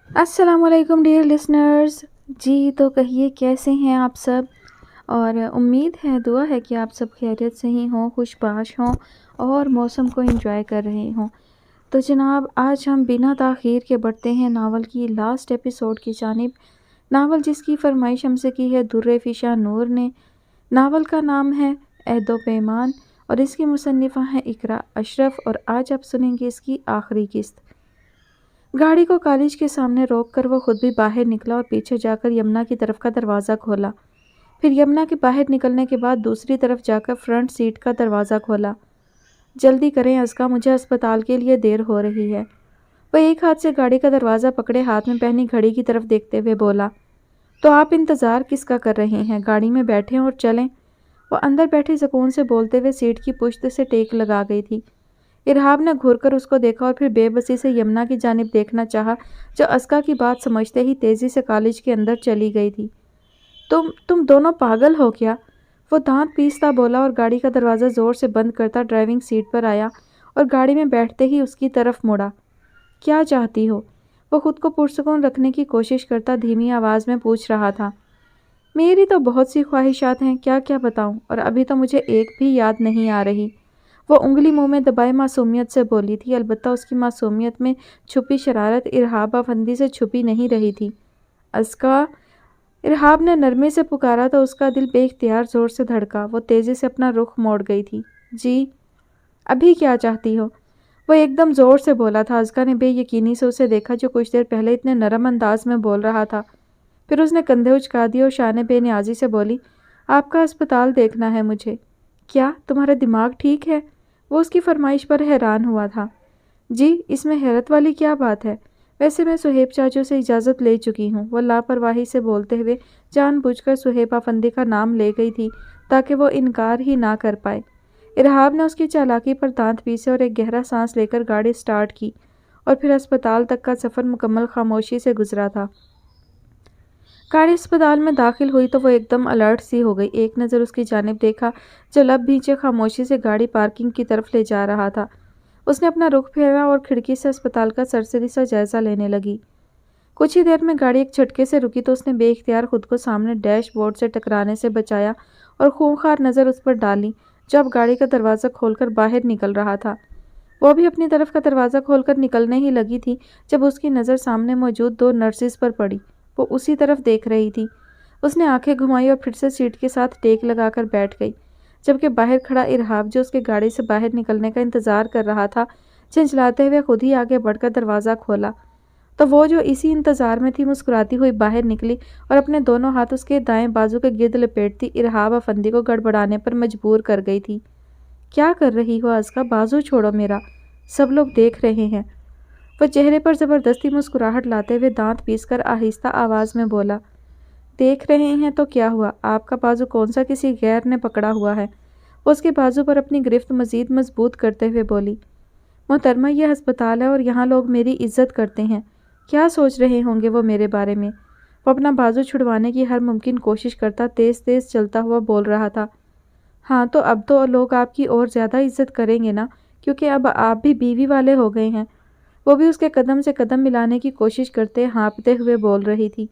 السلام علیکم dear listeners. جی تو کہیے کیسے ہیں آپ سب؟ اور امید ہے دعا ہے کہ آپ سب خیریت سے ہی ہوں، خوش باش ہوں اور موسم کو انجوائے کر رہے ہوں. تو جناب آج ہم بنا تاخیر کے بڑھتے ہیں ناول کی لاسٹ ایپیسوڈ کی جانب. ناول جس کی فرمائش ہم سے کی ہے در فشاں نور نے. ناول کا نام ہے عہد و پیمان اور اس کی مصنفہ ہیں اقرا اشرف، اور آج آپ سنیں گے اس کی آخری قسط. گاڑی کو کالج کے سامنے روک کر وہ خود بھی باہر نکلا اور پیچھے جا کر یمنا کی طرف کا دروازہ کھولا. پھر یمنا کے باہر نکلنے کے بعد دوسری طرف جا کر فرنٹ سیٹ کا دروازہ کھولا. جلدی کریں ازکا، مجھے اسپتال کے لیے دیر ہو رہی ہے. وہ ایک ہاتھ سے گاڑی کا دروازہ پکڑے ہاتھ میں پہنی گھڑی کی طرف دیکھتے ہوئے بولا، تو آپ انتظار کس کا کر رہے ہیں؟ گاڑی میں بیٹھیں اور چلیں. وہ اندر بیٹھی سکون سے بولتے ہوئے سیٹ کی پشت سے ٹیک لگا گئی تھی. ارہاب نے گھور کر اس کو دیکھا اور پھر بے بسی سے یمنا کی جانب دیکھنا چاہا جو ازکا کی بات سمجھتے ہی تیزی سے کالج کے اندر چلی گئی تھی. تم دونوں پاگل ہو کیا؟ وہ دانت پیستا بولا اور گاڑی کا دروازہ زور سے بند کرتا ڈرائیونگ سیٹ پر آیا اور گاڑی میں بیٹھتے ہی اس کی طرف مڑا. کیا چاہتی ہو؟ وہ خود کو پرسکون رکھنے کی کوشش کرتا دھیمی آواز میں پوچھ رہا تھا. میری تو بہت سی خواہشات ہیں، کیا کیا بتاؤں، اور ابھی تو مجھے ایک بھی یاد نہیں آ رہی. وہ انگلی منہ میں دبائے معصومیت سے بولی تھی، البتہ اس کی معصومیت میں چھپی شرارت ارہاب افندی سے چھپی نہیں رہی تھی. ازکا، ارہاب نے نرمی سے پکارا تو اس کا دل بے اختیار زور سے دھڑکا. وہ تیزی سے اپنا رخ موڑ گئی تھی. جی ابھی کیا چاہتی ہو؟ وہ ایک دم زور سے بولا تھا. ازکا نے بے یقینی سے اسے دیکھا جو کچھ دیر پہلے اتنے نرم انداز میں بول رہا تھا. پھر اس نے کندھے اچکا دیے اور شانے بے نیازی سے بولی، آپ کا اسپتال دیکھنا ہے مجھے. کیا تمہارا دماغ ٹھیک ہے؟ وہ اس کی فرمائش پر حیران ہوا تھا. جی اس میں حیرت والی کیا بات ہے؟ ویسے میں صہیب چاچو سے اجازت لے چکی ہوں. وہ لاپرواہی سے بولتے ہوئے جان بوجھ کر صہیب افندی کا نام لے گئی تھی تاکہ وہ انکار ہی نہ کر پائے. ارہاب نے اس کی چالاکی پر دانت پیسے اور ایک گہرا سانس لے کر گاڑی سٹارٹ کی اور پھر اسپتال تک کا سفر مکمل خاموشی سے گزرا تھا. گاڑی اسپتال میں داخل ہوئی تو وہ ایک دم الرٹ سی ہو گئی. ایک نظر اس کی جانب دیکھا جو لب بھینچے خاموشی سے گاڑی پارکنگ کی طرف لے جا رہا تھا. اس نے اپنا رخ پھیرا اور کھڑکی سے اسپتال کا سرسری سا جائزہ لینے لگی. کچھ ہی دیر میں گاڑی ایک جھٹکے سے رکی تو اس نے بے اختیار خود کو سامنے ڈیش بورڈ سے ٹکرانے سے بچایا اور خونخوار نظر اس پر ڈالی جو اب گاڑی کا دروازہ کھول کر باہر نکل رہا تھا. وہ بھی اپنی طرف کا دروازہ کھول کر نکلنے ہی لگی تھی جب اس کی نظر سامنے موجود دو نرسز پر پڑی. وہ اسی طرف دیکھ رہی تھی. اس نے آنکھیں گھمائی اور پھر سے سیٹ کے ساتھ ٹیک لگا کر بیٹھ گئی، جبکہ باہر کھڑا ارہاب جو اس کے گاڑی سے باہر نکلنے کا انتظار کر رہا تھا جھنجھلاتے ہوئے خود ہی آگے بڑھ کر دروازہ کھولا. تو وہ جو اسی انتظار میں تھی مسکراتی ہوئی باہر نکلی اور اپنے دونوں ہاتھ اس کے دائیں بازو کے گرد لپیٹتی ارہاب افندی کو گڑبڑانے پر مجبور کر گئی تھی. کیا کر رہی ہو ازکا؟ بازو چھوڑو میرا، سب لوگ دیکھ رہے ہیں. وہ چہرے پر زبردستی مسکراہٹ لاتے ہوئے دانت پیس کر آہستہ آواز میں بولا، دیکھ رہے ہیں تو کیا ہوا؟ آپ کا بازو کون سا کسی غیر نے پکڑا ہوا ہے؟ وہ اس کے بازو پر اپنی گرفت مزید مضبوط کرتے ہوئے بولی، محترمہ یہ ہسپتال ہے اور یہاں لوگ میری عزت کرتے ہیں. کیا سوچ رہے ہوں گے وہ میرے بارے میں؟ وہ اپنا بازو چھڑوانے کی ہر ممکن کوشش کرتا تیز تیز چلتا ہوا بول رہا تھا. ہاں تو اب تو لوگ آپ کی اور زیادہ عزت کریں گے نا، کیونکہ اب آپ بھی بیوی والے ہو گئے ہیں. وہ بھی اس کے قدم سے قدم ملانے کی کوشش کرتے ہانپتے ہوئے بول رہی تھی.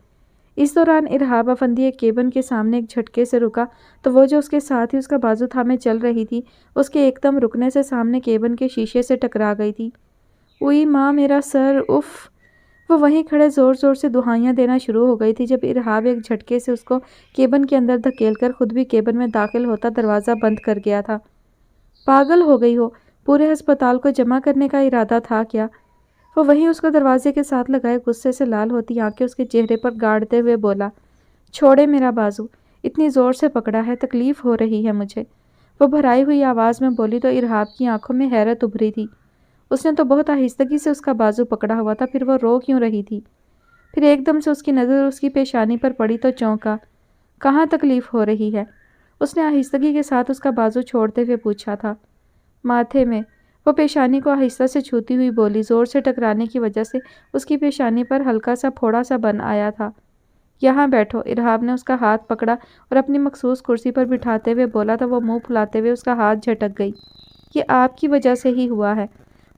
اس دوران ارہاب افندی ایک کیبن کے سامنے ایک جھٹکے سے رکا تو وہ جو اس کے ساتھ ہی اس کا بازو تھامے چل رہی تھی اس کے ایک دم رکنے سے سامنے کیبن کے شیشے سے ٹکرا گئی تھی. اوئی ماں میرا سر، اف! وہ وہیں کھڑے زور زور سے دہائیاں دینا شروع ہو گئی تھی جب ارہاب ایک جھٹکے سے اس کو کیبن کے اندر دھکیل کر خود بھی کیبن میں داخل ہوتا دروازہ بند کر گیا تھا. پاگل ہو گئی ہو؟ پورے ہسپتال کو جمع کرنے کا ارادہ تھا کیا؟ وہ وہیں اس کو دروازے کے ساتھ لگائے غصے سے لال ہوتی آنکھیں اس کے چہرے پر گاڑتے ہوئے بولا، چھوڑے میرا بازو، اتنی زور سے پکڑا ہے، تکلیف ہو رہی ہے مجھے. وہ بھرائی ہوئی آواز میں بولی تو ارہاب کی آنکھوں میں حیرت ابھری تھی. اس نے تو بہت آہستگی سے اس کا بازو پکڑا ہوا تھا، پھر وہ رو کیوں رہی تھی؟ پھر ایک دم سے اس کی نظر اس کی پیشانی پر پڑی تو چونکا. کہاں تکلیف ہو رہی ہے؟ اس نے آہستگی کے ساتھ اس کا بازو چھوڑتے ہوئے پوچھا تھا. ماتھے میں. وہ پیشانی کو آہستہ سے چھوتی ہوئی بولی. زور سے ٹکرانے کی وجہ سے اس کی پیشانی پر ہلکا سا پھوڑا سا بن آیا تھا. یہاں بیٹھو. ارہاب نے اس کا ہاتھ پکڑا اور اپنی مخصوص کرسی پر بٹھاتے ہوئے بولا تو وہ منہ پھلاتے ہوئے اس کا ہاتھ جھٹک گئی. یہ آپ کی وجہ سے ہی ہوا ہے.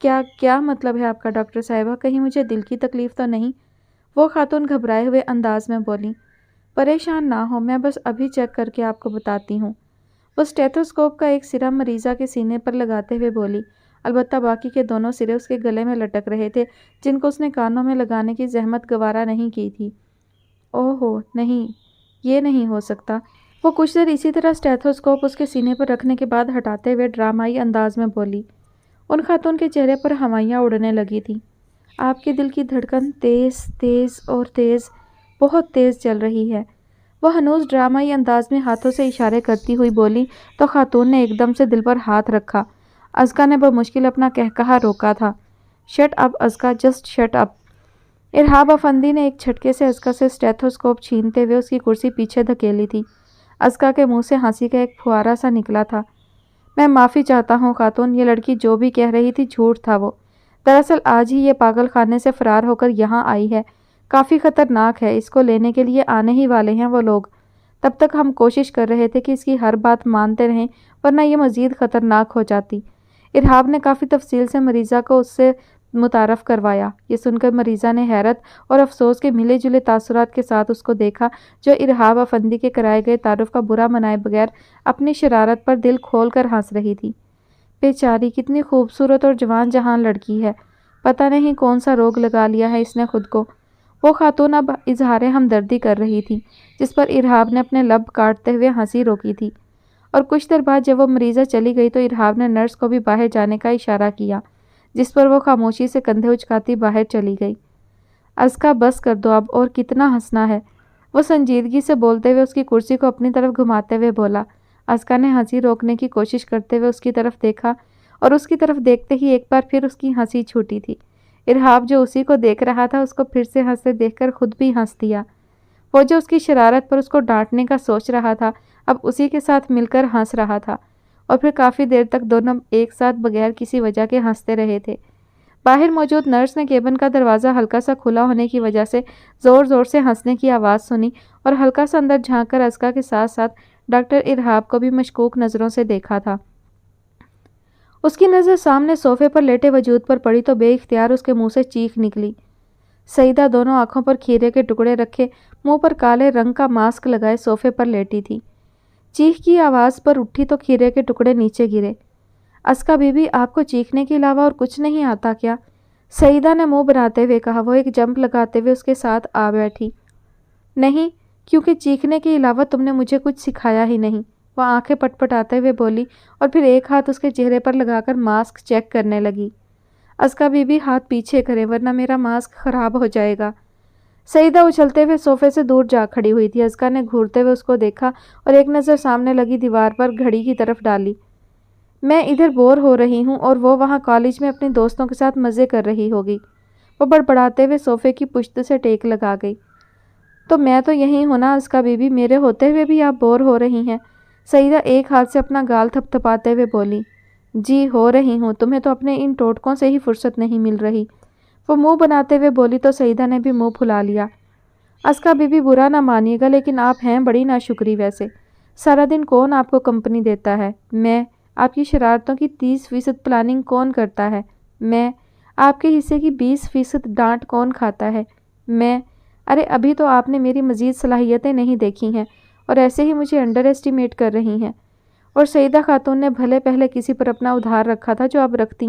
کیا مطلب ہے آپ کا ڈاکٹر صاحبہ؟ کہیں مجھے دل کی تکلیف تو نہیں؟ وہ خاتون گھبرائے ہوئے انداز میں بولی۔ پریشان نہ ہو، میں بس ابھی چیک کر کے آپ کو بتاتی ہوں۔ وہ اسٹیتھوسکوپ کا ایک سرا مریضہ کے سینے پر لگاتے ہوئے بولی، البتہ باقی کے دونوں سرے اس کے گلے میں لٹک رہے تھے جن کو اس نے کانوں میں لگانے کی زحمت گوارا نہیں کی تھی۔ اوہو نہیں، یہ نہیں ہو سکتا۔ وہ کچھ دیر اسی طرح اسٹیتھوسکوپ اس کے سینے پر رکھنے کے بعد ہٹاتے ہوئے ڈرامائی انداز میں بولی۔ ان خاتون کے چہرے پر ہوائیاں اڑنے لگی تھیں۔ آپ کے دل کی دھڑکن تیز تیز اور تیز، بہت تیز چل رہی ہے۔ وہ ہنوز ڈرامائی انداز میں ہاتھوں سے اشارے کرتی ہوئی بولی تو خاتون نے ایک دم سے دل پر ہاتھ رکھا۔ ازکا نے بمشکل اپنا قہقہا روکا تھا۔ Shut up Azka, just shut up. Arhab Afandi نے ایک جھٹکے سے ازکا سے اسٹیتھوسکوپ چھینتے ہوئے اس کی کرسی پیچھے دھکیلی تھی۔ ازکا کے منہ سے ہنسی کا ایک پھوارا سا نکلا تھا۔ میں معافی چاہتا ہوں خاتون، یہ لڑکی جو بھی کہہ رہی تھی جھوٹ تھا۔ وہ دراصل آج ہی یہ پاگل خانے سے فرار ہو کر یہاں آئی ہے۔ کافی خطرناک ہے، اس کو لینے کے لیے آنے ہی والے ہیں وہ لوگ۔ تب تک ہم کوشش کر رہے تھے کہ اس کی ہر بات مانتے رہیں، ورنہ یہ مزید خطرناک ہو جاتی۔ ارہاب نے کافی تفصیل سے مریضہ کو اس سے متعارف کروایا۔ یہ سن کر مریضہ نے حیرت اور افسوس کے ملے جلے تاثرات کے ساتھ اس کو دیکھا جو ارہاب افندی کے کرائے گئے تعارف کا برا منائے بغیر اپنی شرارت پر دل کھول کر ہنس رہی تھی۔ بیچاری کتنی خوبصورت اور جوان جہان لڑکی ہے، پتہ نہیں کون سا روگ لگا لیا ہے اس نے خود کو۔ وہ خاتون اب اظہار ہمدردی کر رہی تھی، جس پر ارہاب نے اپنے لب کاٹتے ہوئے ہنسی روکی تھی۔ اور کچھ دیر بعد جب وہ مریضہ چلی گئی تو ارہاب نے نرس کو بھی باہر جانے کا اشارہ کیا، جس پر وہ خاموشی سے کندھے اچکاتی باہر چلی گئی۔ ازکا بس کر دو اب، اور کتنا ہنسنا ہے؟ وہ سنجیدگی سے بولتے ہوئے اس کی کرسی کو اپنی طرف گھماتے ہوئے بولا۔ ازکا نے ہنسی روکنے کی کوشش کرتے ہوئے اس کی طرف دیکھا، اور اس کی طرف دیکھتے ہی ایک بار پھر اس کی ہنسی چھوٹی تھی۔ ارہاب جو اسی کو دیکھ رہا تھا اس کو پھر سے ہنستے دیکھ کر خود بھی ہنس دیا۔ وہ جو اس کی شرارت پر اس کو ڈانٹنے کا سوچ رہا تھا اب اسی کے ساتھ مل کر ہنس رہا تھا، اور پھر کافی دیر تک دونوں ایک ساتھ بغیر کسی وجہ کے ہنستے رہے تھے۔ باہر موجود نرس نے کیبن کا دروازہ ہلکا سا کھلا ہونے کی وجہ سے زور زور سے ہنسنے کی آواز سنی اور ہلکا سا اندر جھانک کر ازکا کے ساتھ ساتھ ڈاکٹر ارہاب کو بھی مشکوک نظروں سے دیکھا تھا۔ اس کی نظر سامنے صوفے پر لیٹے وجود پر پڑی تو بے اختیار اس کے منہ سے چیخ نکلی۔ سعیدہ دونوں آنکھوں پر کھیرے کے ٹکڑے رکھے، منہ پر کالے رنگ کا ماسک لگائے صوفے پر لیٹی تھی۔ چیخ کی آواز پر اٹھی تو کھیرے کے ٹکڑے نیچے گرے۔ ازکا بی بی، آپ کو چیخنے کے علاوہ اور کچھ نہیں آتا کیا؟ سعیدہ نے منہ بناتے ہوئے کہا۔ وہ ایک جمپ لگاتے ہوئے اس کے ساتھ آ بیٹھی۔ نہیں، کیونکہ چیخنے کے علاوہ تم نے مجھے کچھ سکھایا ہی نہیں، وہ آنکھیں پٹ پٹاتے ہوئے بولی اور پھر ایک ہاتھ اس کے چہرے پر لگا کر ماسک چیک کرنے لگی۔ ازکا بی بی ہاتھ پیچھے کریں ورنہ میرا ماسک خراب ہو جائے گا۔ سعیدہ اچھلتے ہوئے صوفے سے دور جا کھڑی ہوئی تھی۔ ازکا نے گھورتے ہوئے اس کو دیکھا اور ایک نظر سامنے لگی دیوار پر گھڑی کی طرف ڈالی۔ میں ادھر بور ہو رہی ہوں اور وہ وہاں کالج میں اپنے دوستوں کے ساتھ مزے کر رہی ہوگی۔ وہ بڑبڑاتے ہوئے صوفے کی پشت سے ٹیک لگا گئی۔ تو میں تو یہیں ہوں نا ازکا بی بی، میرے ہوتے ہوئے بھی آپ بور ہو رہی ہیں؟ سعیدہ ایک ہاتھ سے اپنا گال تھپ تھپاتے ہوئے بولی۔ جی ہو رہی ہوں، تمہیں تو اپنے ان ٹوٹکوں سے ہی فرصت نہیں مل رہی، وہ منہ بناتے ہوئے بولی تو سعیدہ نے بھی منہ پھلا لیا۔ ازکا بی بی برا نہ مانیے گا لیکن آپ ہیں بڑی ناشکری ویسے، سارا دن کون آپ کو کمپنی دیتا ہے؟ میں۔ آپ کی شرارتوں کی 30% پلاننگ کون کرتا ہے؟ میں۔ آپ کے حصے کی 20% ڈانٹ کون کھاتا ہے؟ میں۔ ارے ابھی تو آپ نے میری مزید صلاحیتیں نہیں دیکھی ہیں اور ایسے ہی مجھے انڈر ایسٹیمیٹ کر رہی ہیں۔ اور سعیدہ خاتون نے بھلے پہلے کسی پر اپنا ادھار رکھا تھا جو اب رکھتی۔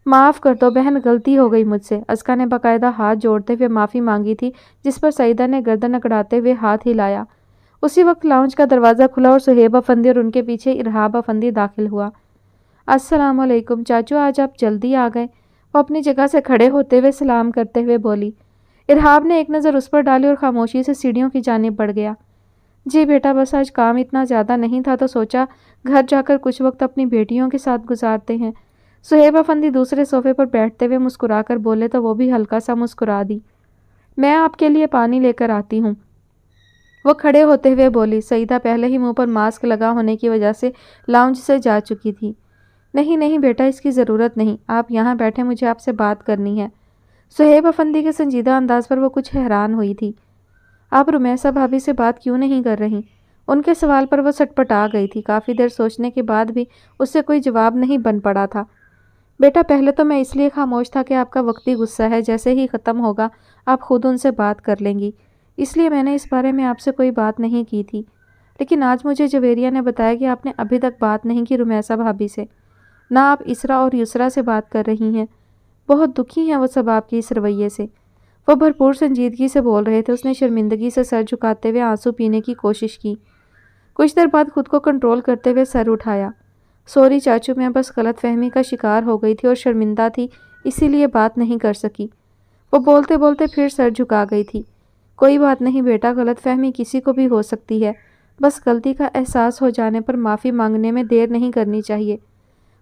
معاف کر دو بہن، غلطی ہو گئی مجھ سے۔ ازکا نے باقاعدہ ہاتھ جوڑتے ہوئے معافی مانگی تھی، جس پر سعیدہ نے گردن اکڑاتے ہوئے ہاتھ ہلایا۔ اسی وقت لاؤنج کا دروازہ کھلا اور سہیب افندی اور ان کے پیچھے ارہاب افندی داخل ہوا۔ السلام علیکم چاچو، آج آپ جلدی آ گئے، وہ اپنی جگہ سے کھڑے ہوتے ہوئے سلام کرتے ہوئے بولی۔ ارہاب نے ایک نظر اس پر ڈالی اور خاموشی سے سیڑھیوں کی جانب بڑھ گیا۔ جی بیٹا، بس آج کام اتنا زیادہ نہیں تھا تو سوچا گھر جا کر کچھ وقت اپنی بیٹیوں کے ساتھ گزارتے ہیں۔ سہیب افندی دوسرے صوفے پر بیٹھتے ہوئے مسکرا کر بولے تو وہ بھی ہلکا سا مسکرا دی۔ میں آپ کے لیے پانی لے کر آتی ہوں، وہ کھڑے ہوتے ہوئے بولی۔ سعیدہ پہلے ہی منہ پر ماسک لگا ہونے کی وجہ سے لاؤنج سے جا چکی تھی۔ نہیں نہیں بیٹا، اس کی ضرورت نہیں، آپ یہاں بیٹھے، مجھے آپ سے بات کرنی ہے۔ سہیب افندی کے سنجیدہ انداز پر وہ کچھ حیران ہوئی تھی۔ آپ رمیسہ بھابھی سے بات کیوں نہیں کر رہی؟ ان کے سوال پر وہ سٹپٹا گئی تھی۔ کافی دیر سوچنے کے بعد بھی اس سے کوئی جواب نہیں بن پڑا تھا۔ بیٹا پہلے تو میں اس لیے خاموش تھا کہ آپ کا وقتی غصہ ہے، جیسے ہی ختم ہوگا آپ خود ان سے بات کر لیں گی، اس لیے میں نے اس بارے میں آپ سے کوئی بات نہیں کی تھی۔ لیکن آج مجھے جویریہ نے بتایا کہ آپ نے ابھی تک بات نہیں کی رمیسا بھابھی سے، نہ آپ اسرا اور یسرا سے بات کر رہی ہیں۔ بہت دکھی ہیں وہ سب آپ کے اس رویے سے۔ وہ بھرپور سنجیدگی سے بول رہے تھے۔ اس نے شرمندگی سے سر جھکاتے ہوئے آنسو پینے کی کوشش کی۔ کچھ دیر بعد خود کو کنٹرول کرتے ہوئے سر اٹھایا۔ سوری چاچو، میں بس غلط فہمی کا شکار ہو گئی تھی اور شرمندہ تھی، اسی لیے بات نہیں کر سکی۔ وہ بولتے بولتے پھر سر جھکا گئی تھی۔ کوئی بات نہیں بیٹا، غلط فہمی کسی کو بھی ہو سکتی ہے، بس غلطی کا احساس ہو جانے پر معافی مانگنے میں دیر نہیں کرنی چاہیے۔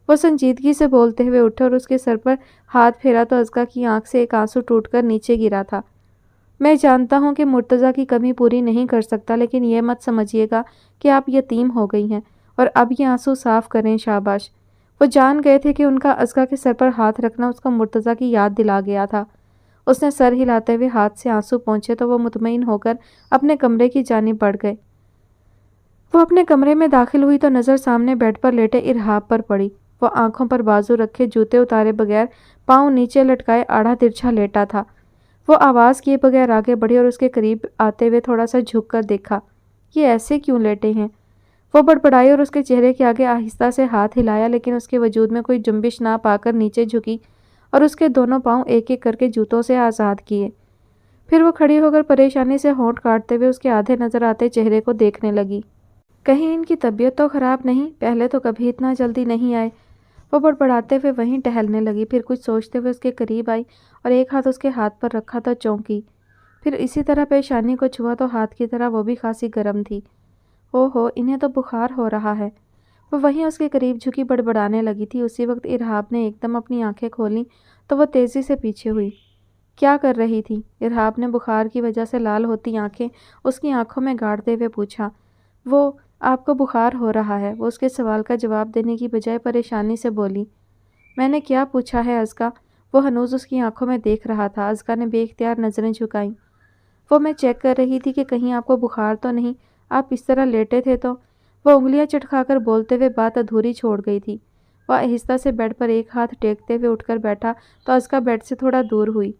وہ سنجیدگی سے بولتے ہوئے اٹھے اور اس کے سر پر ہاتھ پھیرا تو ازگا کی آنکھ سے ایک آنسو ٹوٹ کر نیچے گرا تھا۔ میں جانتا ہوں کہ مرتضیٰ کی کمی پوری نہیں کر سکتا، لیکن یہ مت سمجھیے گا کہ آپ یتیم ہو گئی ہیں، اور اب یہ آنسو صاف کریں۔ شاباش۔ وہ جان گئے تھے کہ ان کا ازگا کے سر پر ہاتھ رکھنا اس کو مرتضیٰ کی یاد دلا گیا تھا۔ اس نے سر ہلاتے ہوئے ہاتھ سے آنسو پونچھے تو وہ مطمئن ہو کر اپنے کمرے کی جانب بڑھ گئے۔ وہ اپنے کمرے میں داخل ہوئی تو نظر سامنے بیڈ پر لیٹے ارحاب پر پڑی۔ وہ آنکھوں پر بازو رکھے، جوتے اتارے بغیر، پاؤں نیچے لٹکائے آڑھا ترچھا لیٹا تھا۔ وہ آواز کیے بغیر آگے بڑھی اور اس کے قریب آتے ہوئے تھوڑا سا جھک کر دیکھا۔ یہ ایسے کیوں لیٹے ہیں؟ وہ بڑبڑائی اور اس کے چہرے کے آگے آہستہ سے ہاتھ ہلایا، لیکن اس کے وجود میں کوئی جنبش نہ پا کر نیچے جھکی اور اس کے دونوں پاؤں ایک ایک کر کے جوتوں سے آزاد کیے۔ پھر وہ کھڑی ہو کر پریشانی سے ہونٹ کاٹتے ہوئے اس کے آدھے نظر آتے چہرے کو دیکھنے لگی۔ کہیں ان کی طبیعت تو خراب نہیں؟ پہلے تو کبھی اتنا جلدی نہیں آئے۔ وہ بڑبڑاتے ہوئے وہیں ٹہلنے لگی، پھر کچھ سوچتے ہوئے اس کے قریب آئی اور ایک ہاتھ اس کے ہاتھ پر رکھا تو چونکی، پھر اسی طرح پیشانی کو چھوا تو ہاتھ کی طرح وہ بھی خاصی گرم تھی۔ اوہو، انہیں تو بخار ہو رہا ہے۔ وہ وہیں اس کے قریب جھکی بڑبڑانے لگی تھی۔ اسی وقت ارحاب نے ایک دم اپنی آنکھیں کھولیں تو وہ تیزی سے پیچھے ہوئی۔ کیا کر رہی تھی؟ ارحاب نے بخار کی وجہ سے لال ہوتی آنکھیں اس کی آنکھوں میں گاڑتے ہوئے پوچھا۔ وہ آپ کو بخار ہو رہا ہے؟ وہ اس کے سوال کا جواب دینے کی بجائے پریشانی سے بولی۔ میں نے کیا پوچھا ہے ازگا؟ وہ ہنوز اس کی آنکھوں میں دیکھ رہا تھا۔ ازگا نے بے اختیار نظریں جھکائیں۔ وہ میں چیک کر رہی تھی کہ کہیں آپ کو بخار تو نہیں، آپ اس طرح لیٹے تھے تو۔ وہ انگلیاں چٹکھا کر بولتے ہوئے بات ادھوری چھوڑ گئی تھی۔ وہ آہستہ سے بیڈ پر ایک ہاتھ ٹیکتے ہوئے اٹھ کر بیٹھا تو ازگا بیڈ سے تھوڑا دور ہوئی۔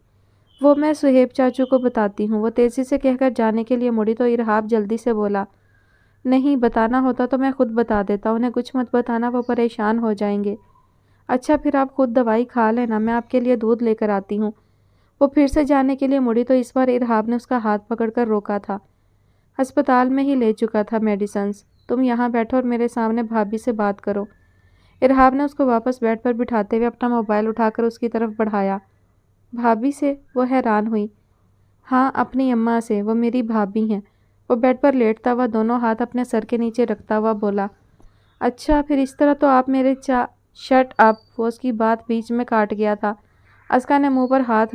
وہ میں صہیب چاچو کو بتاتی ہوں، وہ تیزی سے کہہ کر جانے کے لیے مڑی تو ارحاب جلدی سے بولا۔ نہیں، بتانا ہوتا تو میں خود بتا دیتا، انہیں کچھ مت بتانا، وہ پریشان ہو جائیں گے۔ اچھا پھر آپ خود دوائی کھا لینا، میں آپ کے لیے دودھ لے کر آتی ہوں۔ وہ پھر سے جانے کے لیے مڑی تو اس بار ارحاب نے اس کا ہاتھ پکڑ کر روکا تھا۔ ہسپتال میں ہی لے چکا تھا میڈیسنز، تم یہاں بیٹھو اور میرے سامنے بھابھی سے بات کرو۔ ارحاب نے اس کو واپس بیڈ پر بٹھاتے ہوئے اپنا موبائل اٹھا کر اس کی طرف بڑھایا۔ بھابھی سے؟ وہ حیران ہوئی۔ ہاں، اپنی اماں سے، وہ میری بھابھی ہیں۔ وہ بیڈ پر لیٹتا ہوا دونوں ہاتھ اپنے سر کے نیچے رکھتا ہوا بولا۔ اچھا پھر اس طرح تو آپ میرے شٹ اپ، وہ اس کی بات بیچ میں کاٹ گیا تھا۔ ازگا نے منہ پر ہاتھ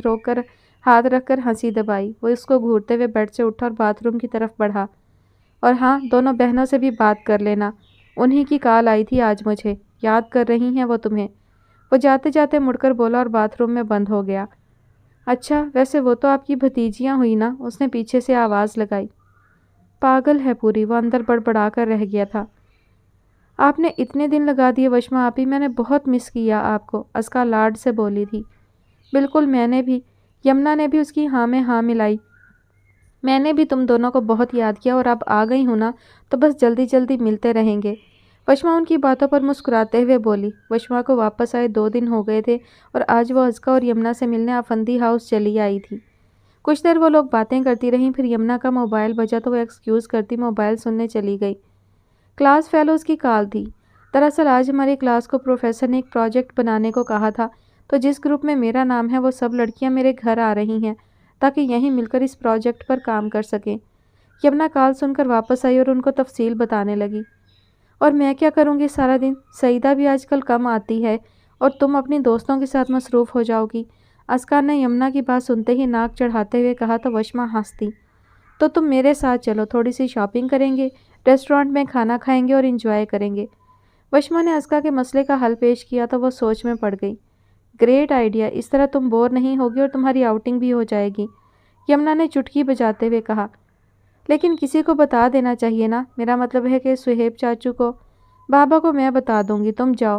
رکھ کر ہنسی دبائی۔ وہ اس کو گھورتے ہوئے بیڈ سے اٹھا اور باتھ روم کی طرف بڑھا۔ اور ہاں، دونوں بہنوں سے بھی بات کر لینا، انہی کی کال آئی تھی آج مجھے، یاد کر رہی ہیں وہ تمہیں۔ وہ جاتے جاتے مڑ کر بولا اور باتھ روم میں بند ہو گیا۔ اچھا ویسے وہ تو آپ کی بھتیجیاں ہوئی نا؟ اس نے پیچھے سے آواز لگائی۔ پاگل ہے پوری، وہ اندر بڑبڑا کر رہ گیا تھا۔ آپ نے اتنے دن لگا دیے وشما آپی، میں نے بہت مس کیا آپ کو، ازگا لاڈ سے بولی تھی۔ بالکل، میں نے بھی، یمنا نے بھی اس کی ہاں میں ہاں ملائی۔ میں نے بھی تم دونوں کو بہت یاد کیا، اور اب آ گئی ہوں نا تو بس جلدی جلدی ملتے رہیں گے۔ وشما ان کی باتوں پر مسکراتے ہوئے بولی۔ وشما کو واپس آئے 2 دن ہو گئے تھے اور آج وہ ازگا اور یمنا سے ملنے افندی ہاؤس چلی آئی تھی۔ کچھ دیر وہ لوگ باتیں کرتی رہیں، پھر یمنا کا موبائل بجا تو وہ ایکسکیوز کرتی موبائل سننے چلی گئی۔ کلاس فیلوز کی کال تھی۔ دراصل آج ہماری کلاس کو پروفیسر نے ایک پروجیکٹ بنانے کو کہا تھا، تو جس گروپ میں میرا نام ہے وہ سب لڑکیاں میرے گھر آ رہی ہیں تاکہ یہیں مل کر اس پروجیکٹ پر کام کر سکیں۔ یمنا کال سن کر واپس آئی اور ان کو تفصیل بتانے لگی۔ اور میں کیا کروں گی سارا دن؟ سعیدہ بھی آج کل کم آتی ہے اور تم اپنی دوستوں کے ساتھ مصروف ہو جاؤ گی۔ ازگا نے یمنا کی بات سنتے ہی ناک چڑھاتے ہوئے کہا تو وشما ہنستی۔ تو تم میرے ساتھ چلو، تھوڑی سی شاپنگ کریں گے، ریسٹورانٹ میں کھانا کھائیں گے اور انجوائے کریں گے۔ وشما نے ازگا کے مسئلے کا حل پیش کیا تو وہ سوچ میں پڑ گئی۔ گریٹ آئیڈیا، اس طرح تم بور نہیں ہوگی اور تمہاری آؤٹنگ بھی ہو جائے گی، یمنا نے چٹکی بجاتے ہوئے کہا۔ لیکن کسی کو بتا دینا چاہیے نا، میرا مطلب ہے کہ صہیب چاچو کو۔ بابا کو میں بتا دوں گی، تم جاؤ۔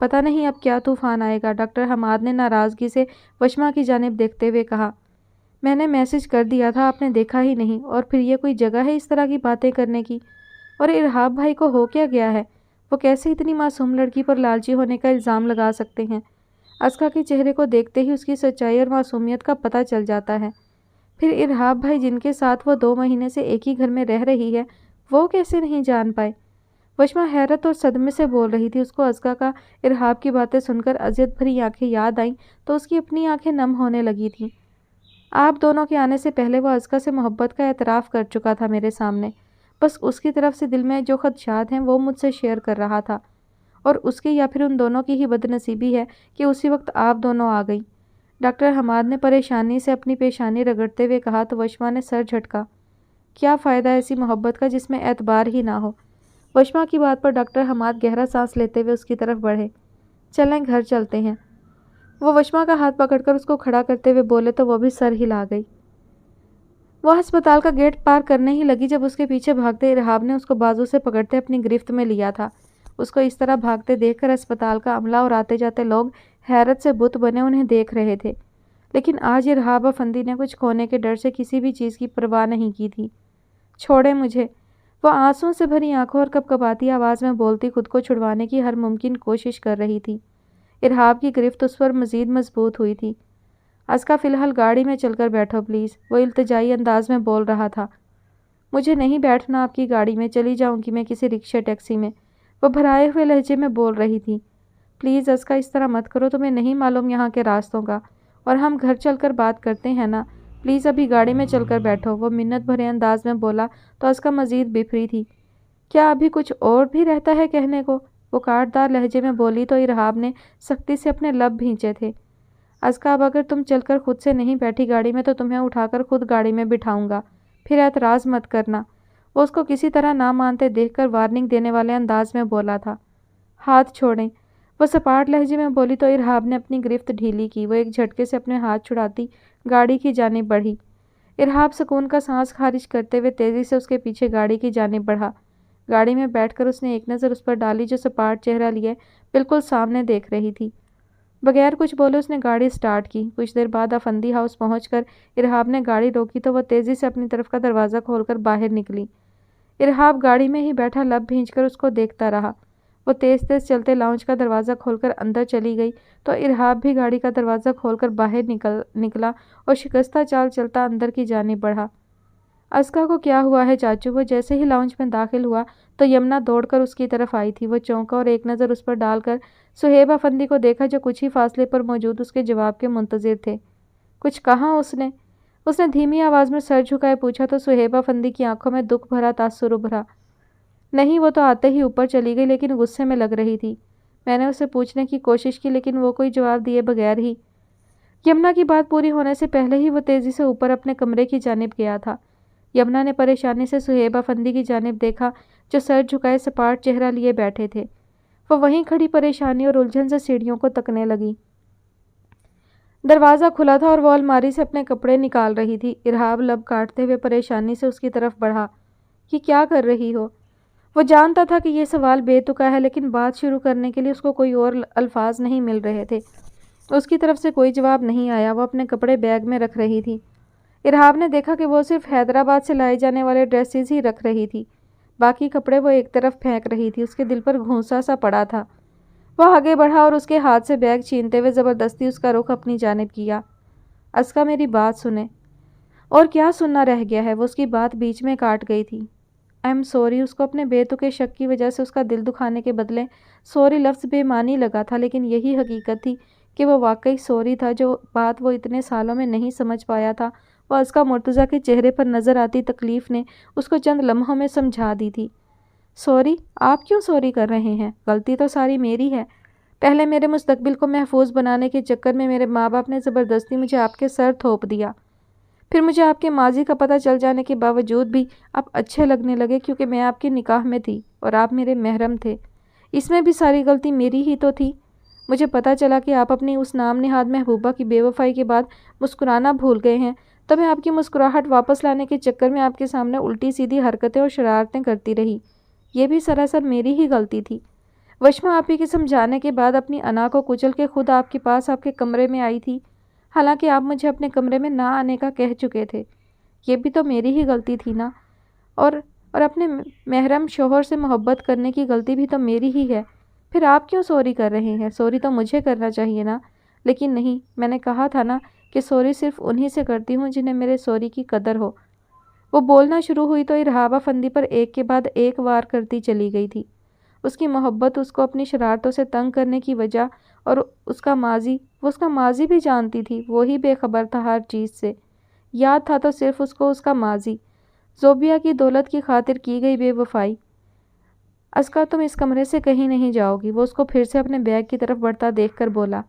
پتہ نہیں اب کیا طوفان آئے گا، ڈاکٹر حماد نے ناراضگی سے وشما کی جانب دیکھتے ہوئے کہا۔ میں نے میسج کر دیا تھا، آپ نے دیکھا ہی نہیں، اور پھر یہ کوئی جگہ ہے اس طرح کی باتیں کرنے کی؟ اور ارحاب بھائی کو ہو کیا گیا ہے؟ وہ کیسے اتنی معصوم لڑکی پر لالچی ہونے کا الزام لگا سکتے ہیں؟ ازکا کے چہرے کو دیکھتے ہی اس کی سچائی اور معصومیت کا پتہ چل جاتا ہے۔ پھر ارحاب بھائی جن کے ساتھ وہ 2 مہینے سے ایک ہی گھر میں رہ رہی ہے، وہ کیسے نہیں جان پائے؟ وشما حیرت اور صدمے سے بول رہی تھی۔ اس کو ازکا کا ارحاب کی باتیں سن کر اذیت بھری آنکھیں یاد آئیں تو اس کی اپنی آنکھیں نم ہونے لگی تھیں۔ آپ دونوں کے آنے سے پہلے وہ ازکا سے محبت کا اعتراف کر چکا تھا میرے سامنے، بس اس کی طرف سے دل میں جو خدشات ہیں وہ مجھ سے شیئر کر رہا تھا، اور اس کی یا پھر ان دونوں کی ہی بدنصیبی ہے کہ اسی وقت آپ دونوں آ گئی۔ ڈاکٹر حماد نے پریشانی سے اپنی پیشانی رگڑتے ہوئے کہا تو وشما نے سر جھٹکا۔ کیا فائدہ ایسی محبت کا جس میں اعتبار ہی نہ ہو؟ وشما کی بات پر ڈاکٹر حماد گہرا سانس لیتے ہوئے اس کی طرف بڑھے۔ چلیں گھر چلتے ہیں۔ وہ وشما کا ہاتھ پکڑ کر اس کو کھڑا کرتے ہوئے بولے تو وہ بھی سر ہلا گئی۔ وہ ہسپتال کا گیٹ پار کرنے ہی لگی جب اس کے پیچھے بھاگتے ارحاب نے اس کو بازو سے پکڑتے اپنی گرفت میں لیا تھا۔ اس کو اس طرح بھاگتے دیکھ کر ہسپتال کا عملہ اور آتے جاتے لوگ حیرت سے بت بنے انہیں دیکھ رہے تھے، لیکن آج ارحاب افندی نے کچھ کھونے کے ڈر سے کسی بھی چیز کی پرواہ نہیں کی تھی۔ چھوڑے مجھے، وہ آنسوؤں سے بھری آنکھوں اور کپکپاتی آواز میں بولتی خود کو چھڑوانے کی ہر ممکن کوشش کر رہی تھی۔ ارحاب کی گرفت اس پر مزید مضبوط ہوئی تھی۔ ازکا فی الحال گاڑی میں چل کر بیٹھو پلیز، وہ التجائی انداز میں بول رہا تھا۔ مجھے نہیں بیٹھنا آپ کی گاڑی میں، چلی جاؤں گی میں کسی رکشے ٹیکسی میں، وہ بھرائے ہوئے لہجے میں بول رہی تھی۔ پلیز ازکا اس طرح مت کرو، تمہیں نہیں معلوم یہاں کے راستوں کا، اور ہم گھر چل کر بات کرتے ہیں نا، پلیز ابھی گاڑی میں چل کر بیٹھو، وہ منت بھرے انداز میں بولا تو ازکا مزید بفری تھی۔ کیا ابھی کچھ اور بھی رہتا ہے کہنے کو؟ وہ کاٹدار لہجے میں بولی تو ارحاب نے سختی سے اپنے لب بھینچے تھے۔ ازکا اب اگر تم چل کر خود سے نہیں بیٹھی گاڑی میں تو تمہیں اٹھا کر خود گاڑی میں بٹھاؤں گا، پھر اعتراض مت کرنا، وہ اس کو کسی طرح نہ مانتے دیکھ کر وارننگ دینے والے انداز میں بولا تھا۔ ہاتھ چھوڑیں، وہ سپاٹ لہجے میں بولی تو ارحاب نے اپنی گرفت ڈھیلی کی۔ وہ ایک جھٹکے سے اپنے ہاتھ چھڑاتی گاڑی کی جانب بڑھی۔ ارحاب سکون کا سانس خارج کرتے ہوئے تیزی سے اس کے پیچھے گاڑی کی جانب بڑھا۔ گاڑی میں بیٹھ کر اس نے ایک نظر اس پر ڈالی جو سپاٹ چہرہ لیے بالکل سامنے دیکھ رہی تھی۔ بغیر کچھ بولے اس نے گاڑی سٹارٹ کی۔ کچھ دیر بعد افندی ہاؤس پہنچ کر ارحاب نے گاڑی روکی تو وہ تیزی سے اپنی طرف کا دروازہ کھول کر باہر نکلی۔ ارحاب گاڑی میں ہی بیٹھا لب بھینچ کر اس کو دیکھتا رہا۔ وہ تیز تیز چلتے لاؤنج کا دروازہ کھول کر اندر چلی گئی تو ارحاب بھی گاڑی کا دروازہ کھول کر باہر نکلا اور شکستہ چال چلتا اندر کی جانب بڑھا۔ ازکا کو کیا ہوا ہے چاچو؟ وہ جیسے ہی لاؤنج میں داخل ہوا تو یمنا دوڑ کر اس کی طرف آئی تھی۔ وہ چونکا اور ایک نظر اس پر ڈال کر سہیب افندی کو دیکھا جو کچھ ہی فاصلے پر موجود اس کے جواب کے منتظر تھے۔ کچھ کہا اس نے دھیمی آواز میں سر جھکائے پوچھا تو سہیب افندی کی آنکھوں میں دکھ بھرا تاثر ابھرا۔ نہیں، وہ تو آتے ہی اوپر چلی گئی لیکن غصے میں لگ رہی تھی۔ میں نے اسے پوچھنے کی کوشش کی لیکن وہ کوئی جواب دیے بغیر ہی۔ یمنا کی بات پوری ہونے سے پہلے ہی وہ تیزی سے اوپر اپنے کمرے کی جانب گیا تھا۔ یمنا نے پریشانی سے سہیب افندی کی جانب دیکھا جو سر جھکائے سپاٹ چہرہ لیے بیٹھے تھے۔ وہ وہیں کھڑی پریشانی اور الجھن سے سیڑھیوں کو تکنے لگی۔ دروازہ کھلا تھا اور وہ الماری سے اپنے کپڑے نکال رہی تھی۔ ارحاب لب کاٹتے ہوئے پریشانی سے اس کی طرف بڑھا۔ یہ کیا کر رہی ہو؟ وہ جانتا تھا کہ یہ سوال بے تکا ہے لیکن بات شروع کرنے کے لیے اس کو کوئی اور الفاظ نہیں مل رہے تھے۔ اس کی طرف سے کوئی جواب نہیں آیا۔ وہ اپنے کپڑے بیگ میں رکھ رہی تھی۔ ارحاب نے دیکھا کہ وہ صرف حیدرآباد سے لائے جانے والے ڈریسز ہی رکھ رہی تھی، باقی کپڑے وہ ایک طرف پھینک رہی تھی۔ اس کے دل پر گھونسا سا پڑا تھا۔ وہ آگے بڑھا اور اس کے ہاتھ سے بیگ چھینتے ہوئے زبردستی اس کا رخ اپنی جانب کیا۔ ازکا میری بات سنیں۔ اور کیا سننا رہ گیا ہے؟ وہ اس کی بات بیچ میں کاٹ گئی تھی۔ I am sorry. اس کو اپنے بے تکے شک کی وجہ سے اس کا دل دکھانے کے بدلے سوری لفظ بے معنی لگا تھا، لیکن یہی حقیقت تھی کہ وہ واقعی سوری تھا۔ جو بات وہ اتنے سالوں میں نہیں سمجھ پایا تھا وہ ازکا مرتضیٰ کے چہرے پر نظر آتی تکلیف نے اس کو چند لمحوں میں سمجھا دی تھی۔ سوری؟ آپ کیوں سوری کر رہے ہیں؟ غلطی تو ساری میری ہے۔ پہلے میرے مستقبل کو محفوظ بنانے کے چکر میں میرے ماں باپ نے زبردستی مجھے آپ کے سر تھوپ دیا۔ پھر مجھے آپ کے ماضی کا پتہ چل جانے کے باوجود بھی آپ اچھے لگنے لگے کیونکہ میں آپ کے نکاح میں تھی اور آپ میرے محرم تھے۔ اس میں بھی ساری غلطی میری ہی تو تھی۔ مجھے پتہ چلا کہ آپ اپنی اس نام نہاد محبوبہ کی بے وفائی کے بعد مسکرانا بھول گئے ہیں تو میں آپ کی مسکراہٹ واپس لانے کے چکر میں آپ کے سامنے الٹی سیدھی حرکتیں اور شرارتیں کرتی رہی۔ یہ بھی سراسر میری ہی غلطی تھی۔ وشما آپ ہی کے سمجھانے کے بعد اپنی انا کو کچل کے خود آپ کے پاس آپ کے کمرے میں آئی تھی، حالانکہ آپ مجھے اپنے کمرے میں نہ آنے کا کہہ چکے تھے۔ یہ بھی تو میری ہی غلطی تھی نا، اور اپنے محرم شوہر سے محبت کرنے کی غلطی بھی تو میری ہی ہے۔ پھر آپ کیوں سوری کر رہے ہیں؟ سوری تو مجھے کرنا چاہیے نا، لیکن نہیں، میں نے کہا تھا نا کہ سوری صرف انہی سے کرتی ہوں جنہیں میرے سوری کی قدر ہو۔ وہ بولنا شروع ہوئی تو ارہاب افندی پر ایک کے بعد ایک وار کرتی چلی گئی تھی۔ اس کی محبت اس کو اپنی شرارتوں سے تنگ کرنے کی وجہ اور اس کا ماضی بھی جانتی تھی، وہی بے خبر تھا ہر چیز سے۔ یاد تھا تو صرف اس کو اس کا ماضی، زوبیہ کی دولت کی خاطر کی گئی بے وفائی۔ ازکا تم اس کمرے سے کہیں نہیں جاؤ گی، وہ اس کو پھر سے اپنے بیگ کی طرف بڑھتا دیکھ کر بولا۔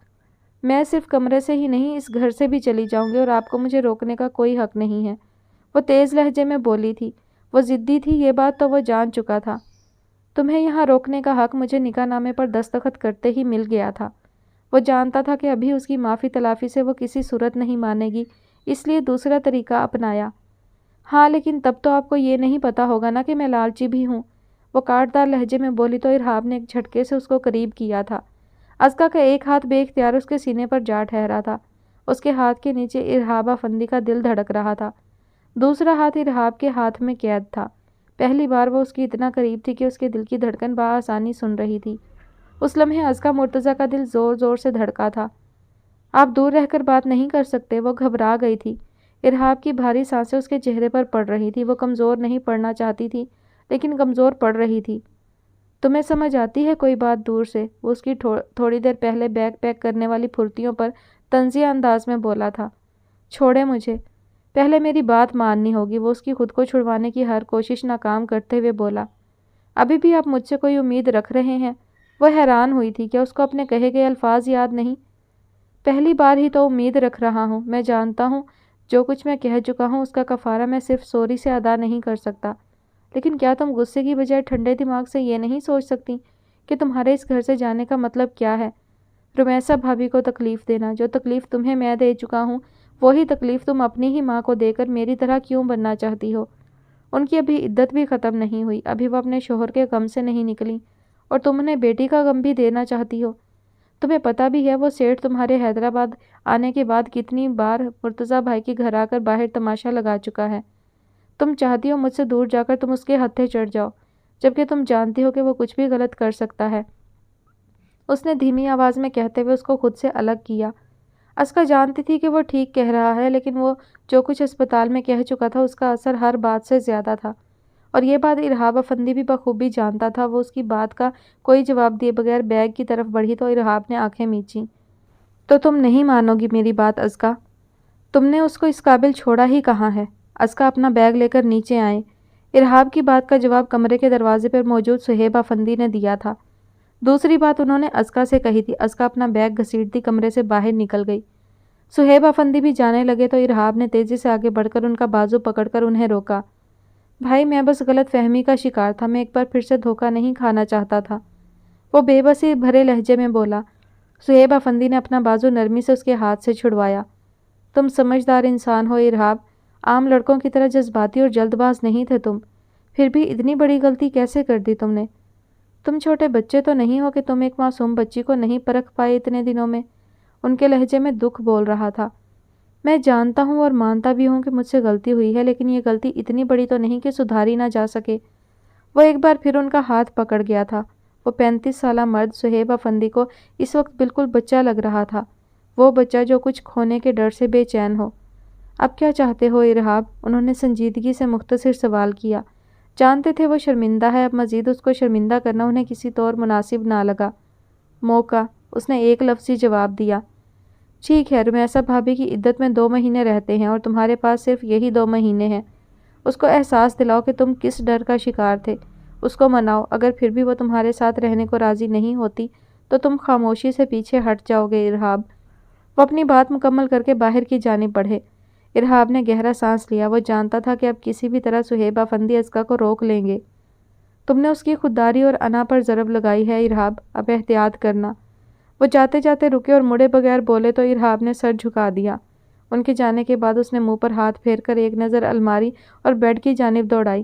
میں صرف کمرے سے ہی نہیں، اس گھر سے بھی چلی جاؤں گی اور آپ کو مجھے روکنے کا کوئی حق نہیں ہے، وہ تیز لہجے میں بولی تھی۔ وہ ضدی تھی، یہ بات تو وہ جان چکا تھا۔ تمہیں یہاں روکنے کا حق مجھے نکاح نامے پر دستخط کرتے ہی مل گیا تھا۔ وہ جانتا تھا کہ ابھی اس کی معافی تلافی سے وہ کسی صورت نہیں مانے گی، اس لیے دوسرا طریقہ اپنایا۔ ہاں لیکن تب تو آپ کو یہ نہیں پتا ہوگا نا کہ میں لالچی بھی ہوں، وہ کاٹدار لہجے میں بولی تو ارہاب نے ایک جھٹکے سے اس کو قریب کیا تھا۔ ازکا کا ایک ہاتھ بے اختیار اس کے سینے پر جا ٹھہرا تھا، اس کے ہاتھ کے نیچے ارہاب افندی کا دل دھڑک رہا تھا، دوسرا ہاتھ ارہاب کے ہاتھ میں قید تھا۔ پہلی بار وہ اس کی اتنا قریب تھی کہ اس کے دل کی دھڑکن بآسانی سن رہی تھی۔ اس لمحے ازکا مرتضی کا دل زور زور سے دھڑکا تھا۔ آپ دور رہ کر بات نہیں کر سکتے؟ وہ گھبرا گئی تھی۔ ارہاب کی بھاری سانسیں اس کے چہرے پر پڑ رہی تھی، وہ کمزور نہیں پڑنا چاہتی تھی لیکن کمزور پڑ رہی تھی۔ تمہیں سمجھ آتی ہے کوئی بات دور سے؟ وہ اس کی تھوڑی دیر پہلے بیگ پیک کرنے والی پھرتیوں پر طنزیہ انداز میں بولا تھا۔ چھوڑے مجھے، پہلے میری بات ماننی ہوگی، وہ اس کی خود کو چھڑوانے کی ہر کوشش ناکام کرتے ہوئے بولا۔ ابھی بھی آپ مجھ سے کوئی امید رکھ رہے ہیں؟ وہ حیران ہوئی تھی، کیا اس کو اپنے کہے گئے الفاظ یاد نہیں؟ پہلی بار ہی تو امید رکھ رہا ہوں، میں جانتا ہوں جو کچھ میں کہہ چکا ہوں اس کا کفارہ میں صرف سوری سے ادا نہیں کر سکتا، لیکن کیا تم غصے کی بجائے ٹھنڈے دماغ سے یہ نہیں سوچ سکتی کہ تمہارے اس گھر سے جانے کا مطلب کیا ہے؟ رمیسا بھابھی کو تکلیف دینا، جو تکلیف تمہیں میں دے چکا ہوں وہی تکلیف تم اپنی ہی ماں کو دے کر میری طرح کیوں بننا چاہتی ہو؟ ان کی ابھی عدت بھی ختم نہیں ہوئی، ابھی وہ اپنے شوہر کے غم سے نہیں نکلی اور تم انہیں بیٹی کا غم بھی دینا چاہتی ہو۔ تمہیں پتہ بھی ہے وہ سیٹھ تمہارے حیدرآباد آنے کے بعد کتنی بار مرتضیٰ بھائی کے گھر آ کر باہر تماشا لگا چکا ہے۔ تم چاہتی ہو مجھ سے دور جا کر تم اس کے ہتھے چڑھ جاؤ، جبکہ تم جانتی ہو کہ وہ کچھ بھی غلط کر سکتا ہے۔ اس نے دھیمی آواز میں کہتے ہوئے اس کو خود سے الگ کیا۔ ازکا جانتی تھی کہ وہ ٹھیک کہہ رہا ہے، لیکن وہ جو کچھ اسپتال میں کہہ چکا تھا اس کا اثر ہر بات سے زیادہ تھا، اور یہ بات ارہاب افندی بھی بخوبی جانتا تھا۔ وہ اس کی بات کا کوئی جواب دیے بغیر بیگ کی طرف بڑھی تو ارہاب نے آنکھیں میچیں۔ تو تم نہیں مانو گی میری بات ازکا؟ تم نے اس کو اس قابل چھوڑا ہی کہاں ہے؟ ازکا اپنا بیگ لے کر نیچے آئے۔ ارہاب کی بات کا جواب کمرے کے دروازے پر موجود صہیب افندی نے دیا تھا۔ دوسری بات انہوں نے ازکا سے کہی تھی۔ ازکا اپنا بیگ گھسیٹتی کمرے سے باہر نکل گئی۔ صہیب افندی بھی جانے لگے تو ارہاب نے تیزی سے آگے بڑھ کر ان کا بازو پکڑ کر انہیں روکا۔ بھائی میں بس غلط فہمی کا شکار تھا، میں ایک بار پھر سے دھوکہ نہیں کھانا چاہتا تھا، وہ بے بسی بھرے لہجے میں بولا۔ صہیب افندی نے اپنا بازو نرمی سے اس کے ہاتھ سے چھڑوایا۔ تم سمجھدار انسان ہو ارہاب، عام لڑکوں کی طرح جذباتی اور جلد باز نہیں تھے تم، پھر بھی اتنی بڑی غلطی کیسے کر دی تم نے؟ تم چھوٹے بچے تو نہیں ہو کہ تم ایک معصوم بچی کو نہیں پرکھ پائے اتنے دنوں میں؟ ان کے لہجے میں دکھ بول رہا تھا۔ میں جانتا ہوں اور مانتا بھی ہوں کہ مجھ سے غلطی ہوئی ہے، لیکن یہ غلطی اتنی بڑی تو نہیں کہ سدھاری نہ جا سکے۔ وہ ایک بار پھر ان کا ہاتھ پکڑ گیا تھا۔ وہ 35 سالہ مرد صہیب افندی کو اس وقت بالکل بچہ لگ رہا تھا، وہ بچہ جو کچھ کھونے کے ڈر سے بے چین ہو۔ اب کیا چاہتے ہو ارہاب؟ انہوں نے سنجیدگی سے مختصر سوال کیا۔ جانتے تھے وہ شرمندہ ہے، اب مزید اس کو شرمندہ کرنا انہیں کسی طور مناسب نہ لگا۔ موقع، اس نے ایک لفظی جواب دیا۔ ٹھیک ہے، رمیسا بھابھی کی عدت میں 2 مہینے رہتے ہیں اور تمہارے پاس صرف یہی 2 مہینے ہیں۔ اس کو احساس دلاؤ کہ تم کس ڈر کا شکار تھے، اس کو مناؤ۔ اگر پھر بھی وہ تمہارے ساتھ رہنے کو راضی نہیں ہوتی تو تم خاموشی سے پیچھے ہٹ جاؤ گے ارہاب۔ وہ اپنی بات مکمل کر کے باہر کی جانب بڑھے۔ ارہاب نے گہرا سانس لیا، وہ جانتا تھا کہ اب کسی بھی طرح صہیب افندی ازکا کو روک لیں گے۔ تم نے اس کی خودداری اور انا پر ضرب لگائی ہے ارہاب، اب احتیاط کرنا۔ وہ جاتے جاتے رکے اور مڑے بغیر بولے تو ارہاب نے سر جھکا دیا۔ ان کے جانے کے بعد اس نے منہ پر ہاتھ پھیر کر ایک نظر الماری اور بیڈ کی جانب دوڑائی،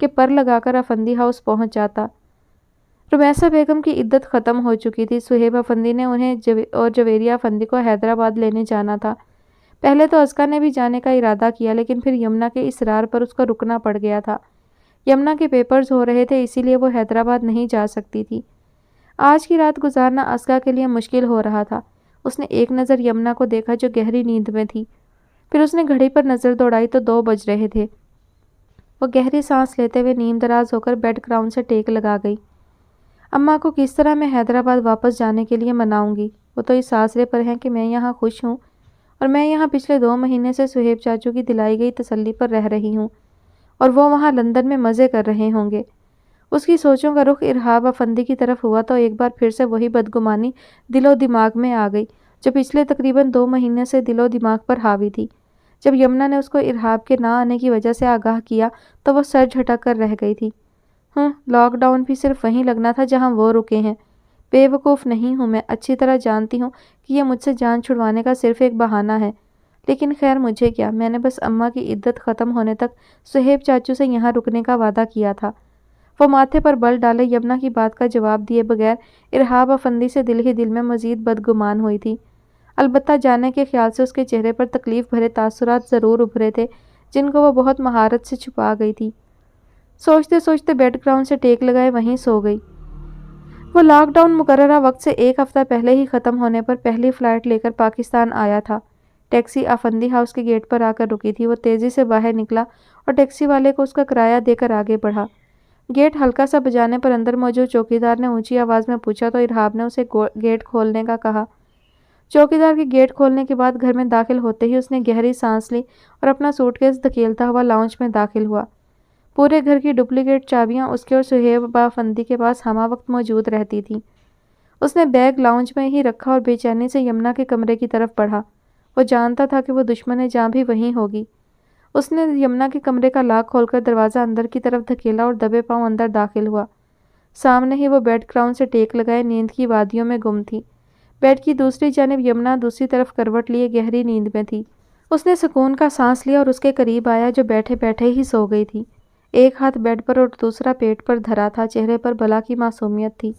کہ پر لگا کر افندی ہاؤس پہنچ جاتا۔ رمیسہ بیگم کی عدت ختم ہو چکی تھی۔ سہیب افندی نے انہیں اور جویریہ افندی کو حیدرآباد لینے جانا تھا۔ پہلے تو ازکا نے بھی جانے کا ارادہ کیا، لیکن پھر یمنا کے اصرار پر اس کو رکنا پڑ گیا تھا۔ یمنا کے پیپرز ہو رہے تھے، اسی لیے وہ حیدرآباد نہیں جا سکتی تھی۔ آج کی رات گزارنا ازکا کے لیے مشکل ہو رہا تھا۔ اس نے ایک نظر یمنا کو دیکھا جو گہری نیند میں تھی۔ پھر اس نے گھڑی پر نظر دوڑائی تو 2 بج رہے تھے۔ وہ گہری سانس لیتے ہوئے نیم دراز ہو کر بیڈ گراؤنڈ سے ٹیک لگا گئی۔ اماں کو کس طرح میں حیدرآباد واپس جانے کے لیے مناؤں گی؟ وہ تو اس آسرے پر ہیں کہ میں یہاں خوش ہوں، اور میں یہاں پچھلے 2 مہینے سے سہیب چاچو کی دلائی گئی تسلی پر رہ رہی ہوں، اور وہ وہاں لندن میں مزے کر رہے ہوں گے۔ اس کی سوچوں کا رخ ارہاب افندی کی طرف ہوا تو ایک بار پھر سے وہی بدگمانی دل و دماغ میں آ گئی جو پچھلے تقریباً 2 مہینے سے دل و دماغ پر حاوی تھی۔ جب یمنا نے اس کو ارہاب کے نہ آنے کی وجہ سے آگاہ کیا تو وہ سر جھٹک کر رہ گئی تھی۔ لاک ڈاؤن بھی صرف وہیں لگنا تھا جہاں وہ رکے ہیں۔ بے وقوف نہیں ہوں میں، اچھی طرح جانتی ہوں کہ یہ مجھ سے جان چھڑوانے کا صرف ایک بہانہ ہے، لیکن خیر مجھے کیا، میں نے بس اماں کی عدت ختم ہونے تک سہیب چاچو سے یہاں رکنے کا وعدہ کیا تھا۔ وہ ماتھے پر بل ڈالے یمنا کی بات کا جواب دیے بغیر ارہاب افندی سے دل ہی دل میں مزید بدگمان ہوئی تھی۔ البتہ جانے کے خیال سے اس کے چہرے پر تکلیف بھرے تاثرات ضرور ابھرے تھے جن کو وہ بہت مہارت سے چھپا گئی تھی۔ سوچتے سوچتے بیڈ گراؤنڈ سے ٹیک لگائے وہیں سو گئی۔ وہ لاک ڈاؤن مقررہ وقت سے 1 ہفتہ پہلے ہی ختم ہونے پر پہلی فلائٹ لے کر پاکستان آیا تھا۔ ٹیکسی افندی ہاؤس کے گیٹ پر آ کر رکی تھی۔ وہ تیزی سے باہر نکلا اور ٹیکسی والے کو اس کا کرایہ دے کر آگے بڑھا۔ گیٹ ہلکا سا بجانے پر اندر موجود چوکیدار نے اونچی آواز میں پوچھا تو ارہاب نے اسے گیٹ کھولنے کا کہا۔ چوکیدار کے گیٹ کھولنے کے بعد گھر میں داخل ہوتے ہی اس نے گہری سانس لی اور اپنا سوٹ کیس دھکیلتا ہوا لاؤنج میں داخل ہوا۔ پورے گھر کی ڈپلیکیٹ چابیاں اس کے اور سہیب افندی کے پاس ہمہ وقت موجود رہتی تھیں۔ اس نے بیگ لاؤنج میں ہی رکھا اور بے چینی سے یمنا کے کمرے کی طرف بڑھا۔ وہ جانتا تھا کہ وہ دشمن جاں بھی وہیں ہوگی۔ اس نے یمنا کے کمرے کا لاک کھول کر دروازہ اندر کی طرف دھکیلا اور دبے پاؤں اندر داخل ہوا۔ سامنے ہی وہ بیڈ گراؤنڈ سے ٹیک لگائے نیند کی وادیوں میں گم تھی۔ بیڈ کی دوسری جانب یمنا دوسری طرف کروٹ لیے گہری نیند میں تھی۔ اس نے سکون کا سانس لیا اور اس کے قریب آیا جو بیٹھے بیٹھے ہی سو گئی تھی۔ ایک ہاتھ بیڈ پر اور دوسرا پیٹ پر دھرا تھا، چہرے پر بلا کی معصومیت تھی۔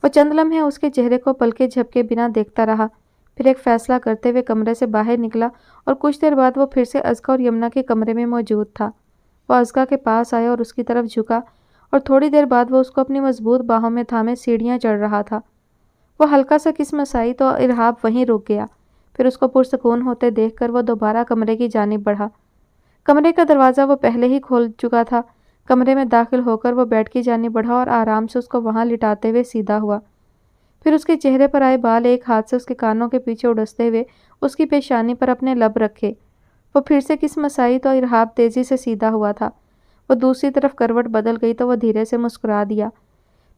وہ چند لمحے اس کے چہرے کو پلکے جھپکے بنا دیکھتا رہا، پھر ایک فیصلہ کرتے ہوئے کمرے سے باہر نکلا اور کچھ دیر بعد وہ پھر سے ازکا اور یمنا کے کمرے میں موجود تھا۔ وہ ازکا کے پاس آیا اور اس کی طرف جھکا اور تھوڑی دیر بعد وہ اس کو اپنی مضبوط باہوں میں تھامے سیڑھیاں چڑھ رہا تھا۔ وہ ہلکا سا کسمسائی تو ارہاب وہیں رک گیا۔ پھر اس کو پرسکون ہوتے دیکھ کر وہ دوبارہ کمرے کی جانب بڑھا۔ کمرے کا دروازہ وہ پہلے ہی کھول چکا تھا۔ کمرے میں داخل ہو کر وہ بیڈ کی جانب بڑھا اور آرام سے اس کو وہاں لٹاتے ہوئے سیدھا ہوا۔ پھر اس کے چہرے پر آئے بال ایک ہاتھ سے اس کے کانوں کے پیچھے اڑستے ہوئے اس کی پیشانی پر اپنے لب رکھے۔ وہ پھر سے کسمسائی تو ارہاب تیزی سے سیدھا ہوا تھا۔ وہ دوسری طرف کروٹ بدل گئی تو وہ دھیرے سے مسکرا دیا۔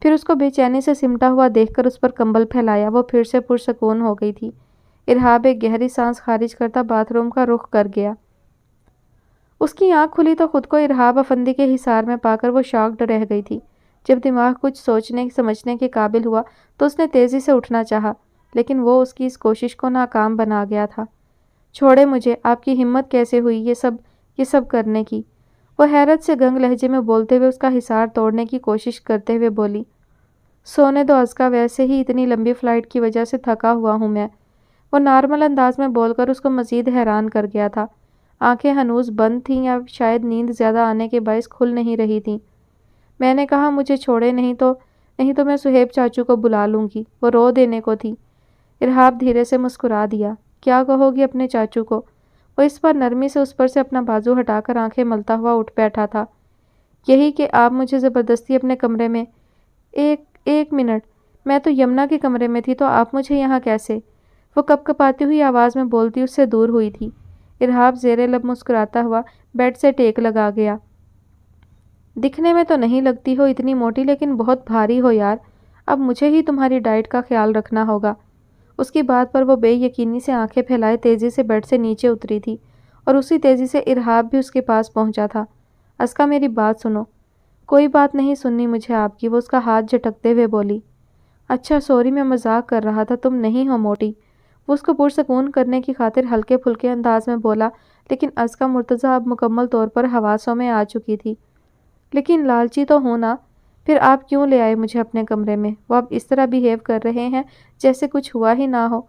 پھر اس کو بے چینی سے سمٹا ہوا دیکھ کر اس پر کمبل پھیلایا۔ وہ پھر سے پرسکون ہو گئی تھی۔ ارہاب ایک گہری سانس خارج کرتا باتھ روم کا رخ کر گیا۔ اس کی آنکھ کھلی تو خود کو ارہاب افندی کے حصار میں پا کر وہ شاکڈ رہ گئی تھی۔ جب دماغ کچھ سوچنے سمجھنے کے قابل ہوا تو اس نے تیزی سے اٹھنا چاہا، لیکن وہ اس کی اس کوشش کو ناکام بنا گیا تھا۔ چھوڑے مجھے، آپ کی ہمت کیسے ہوئی یہ سب کرنے کی؟ وہ حیرت سے گنگ لہجے میں بولتے ہوئے اس کا حصار توڑنے کی کوشش کرتے ہوئے بولی۔ سونے دو ازکا، ویسے ہی اتنی لمبی فلائٹ کی وجہ سے تھکا ہوا ہوں میں۔ وہ نارمل انداز میں بول کر اس کو مزید حیران کر گیا تھا۔ آنکھیں ہنوز بند تھیں یا شاید نیند زیادہ آنے کے باعث کھل نہیں رہی تھیں۔ میں نے کہا مجھے چھوڑے نہیں تو میں سہیب چاچو کو بلا لوں گی، وہ رو دینے کو تھی۔ ارہاب دھیرے سے مسکرا دیا۔ کیا کہو گی اپنے چاچو کو؟ وہ اس پر نرمی سے اس پر سے اپنا بازو ہٹا کر آنکھیں ملتا ہوا اٹھ بیٹھا تھا۔ یہی کہ آپ مجھے زبردستی اپنے کمرے میں۔ ایک منٹ، میں تو یمنا کے کمرے میں تھی تو آپ مجھے یہاں کیسے؟ وہ کپ کپاتی ہوئی آواز میں بولتی اس سے دور ہوئی تھی۔ ارہاب زیر لب مسکراتا ہوا بیڈ سے ٹیک لگا گیا۔ دکھنے میں تو نہیں لگتی ہو اتنی موٹی، لیکن بہت بھاری ہو یار، اب مجھے ہی تمہاری ڈائٹ کا خیال رکھنا ہوگا۔ اس کی بات پر وہ بے یقینی سے آنکھیں پھیلائے تیزی سے بیڈ سے نیچے اتری تھی اور اسی تیزی سے ارہاب بھی اس کے پاس پہنچا تھا۔ ازکا میری بات سنو۔ کوئی بات نہیں سننی مجھے آپ کی، وہ اس کا ہاتھ جھٹکتے ہوئے بولی۔ اچھا سوری، میں مذاق کر رہا تھا، تم نہیں ہو موٹی، وہ اس کو پرسکون کرنے کی خاطر ہلکے پھلکے انداز میں بولا، لیکن ازکا مرتضیٰ اب مکمل طور پر حواسوں میں آ چکی تھی۔ لیکن لالچی تو ہوں نا، پھر آپ کیوں لے آئے مجھے اپنے کمرے میں؟ وہ اب اس طرح بیہیو کر رہے ہیں جیسے کچھ ہوا ہی نہ ہو۔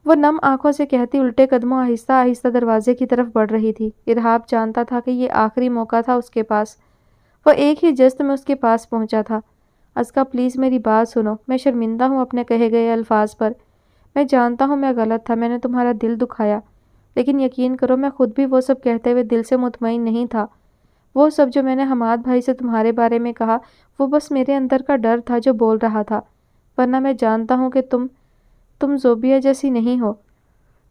وہ نم آنکھوں سے کہتی الٹے قدموں آہستہ آہستہ دروازے کی طرف بڑھ رہی تھی۔ ارہاب جانتا تھا کہ یہ آخری موقع تھا اس کے پاس۔ وہ ایک ہی جست میں اس کے پاس پہنچا تھا۔ ازکا پلیز میری بات سنو، میں شرمندہ ہوں اپنے کہے گئے الفاظ پر۔ میں جانتا ہوں میں غلط تھا، میں نے تمہارا دل دکھایا، لیکن یقین کرو میں خود بھی وہ سب کہتے ہوئے دل سے مطمئن نہیں تھا۔ وہ سب جو میں نے حماد بھائی سے تمہارے بارے میں کہا وہ بس میرے اندر کا ڈر تھا جو بول رہا تھا، ورنہ میں جانتا ہوں کہ تم زوبیہ جیسی نہیں ہو۔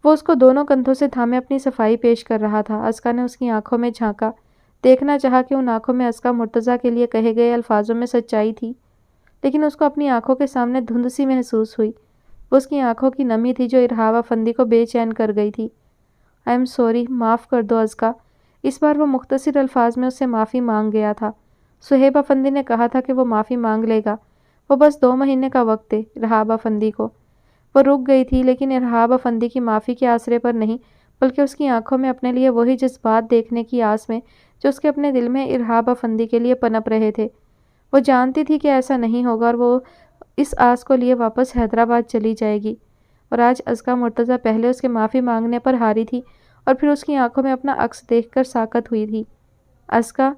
وہ اس کو دونوں کندھوں سے تھامے اپنی صفائی پیش کر رہا تھا۔ ازکا نے اس کی آنکھوں میں جھانکا، دیکھنا چاہا کہ ان آنکھوں میں ازکا مرتضیٰ کے لیے کہے گئے الفاظوں میں سچائی تھی، لیکن اس کو اپنی آنکھوں کے سامنے دھند سی محسوس ہوئی۔ وہ اس کی آنکھوں کی نمی تھی جو ارہاب افندی کو بے چین کر گئی تھی۔ آئی ایم سوری، معاف کر دو ازکا۔ اس بار وہ مختصر الفاظ میں اس سے معافی مانگ گیا تھا۔ صہیب افندی نے کہا تھا کہ وہ معافی مانگ لے گا، وہ بس 2 مہینے کا وقت دے ارہاب افندی کو۔ وہ رک گئی تھی، لیکن ارہاب افندی کی معافی کے آسرے پر نہیں، بلکہ اس کی آنکھوں میں اپنے لیے وہی جذبات دیکھنے کی آس میں جو اس کے اپنے دل میں ارہاب افندی کے لیے پنپ رہے تھے۔ وہ جانتی تھی کہ ایسا نہیں ہوگا اور وہ اس آس کو لیے واپس حیدرآباد چلی جائے گی، اور آج ازکا مرتضیٰ پہلے اس کے معافی مانگنے پر ہاری تھی اور پھر اس کی آنکھوں میں اپنا عکس دیکھ کر ساکت ہوئی تھی۔ ازکا!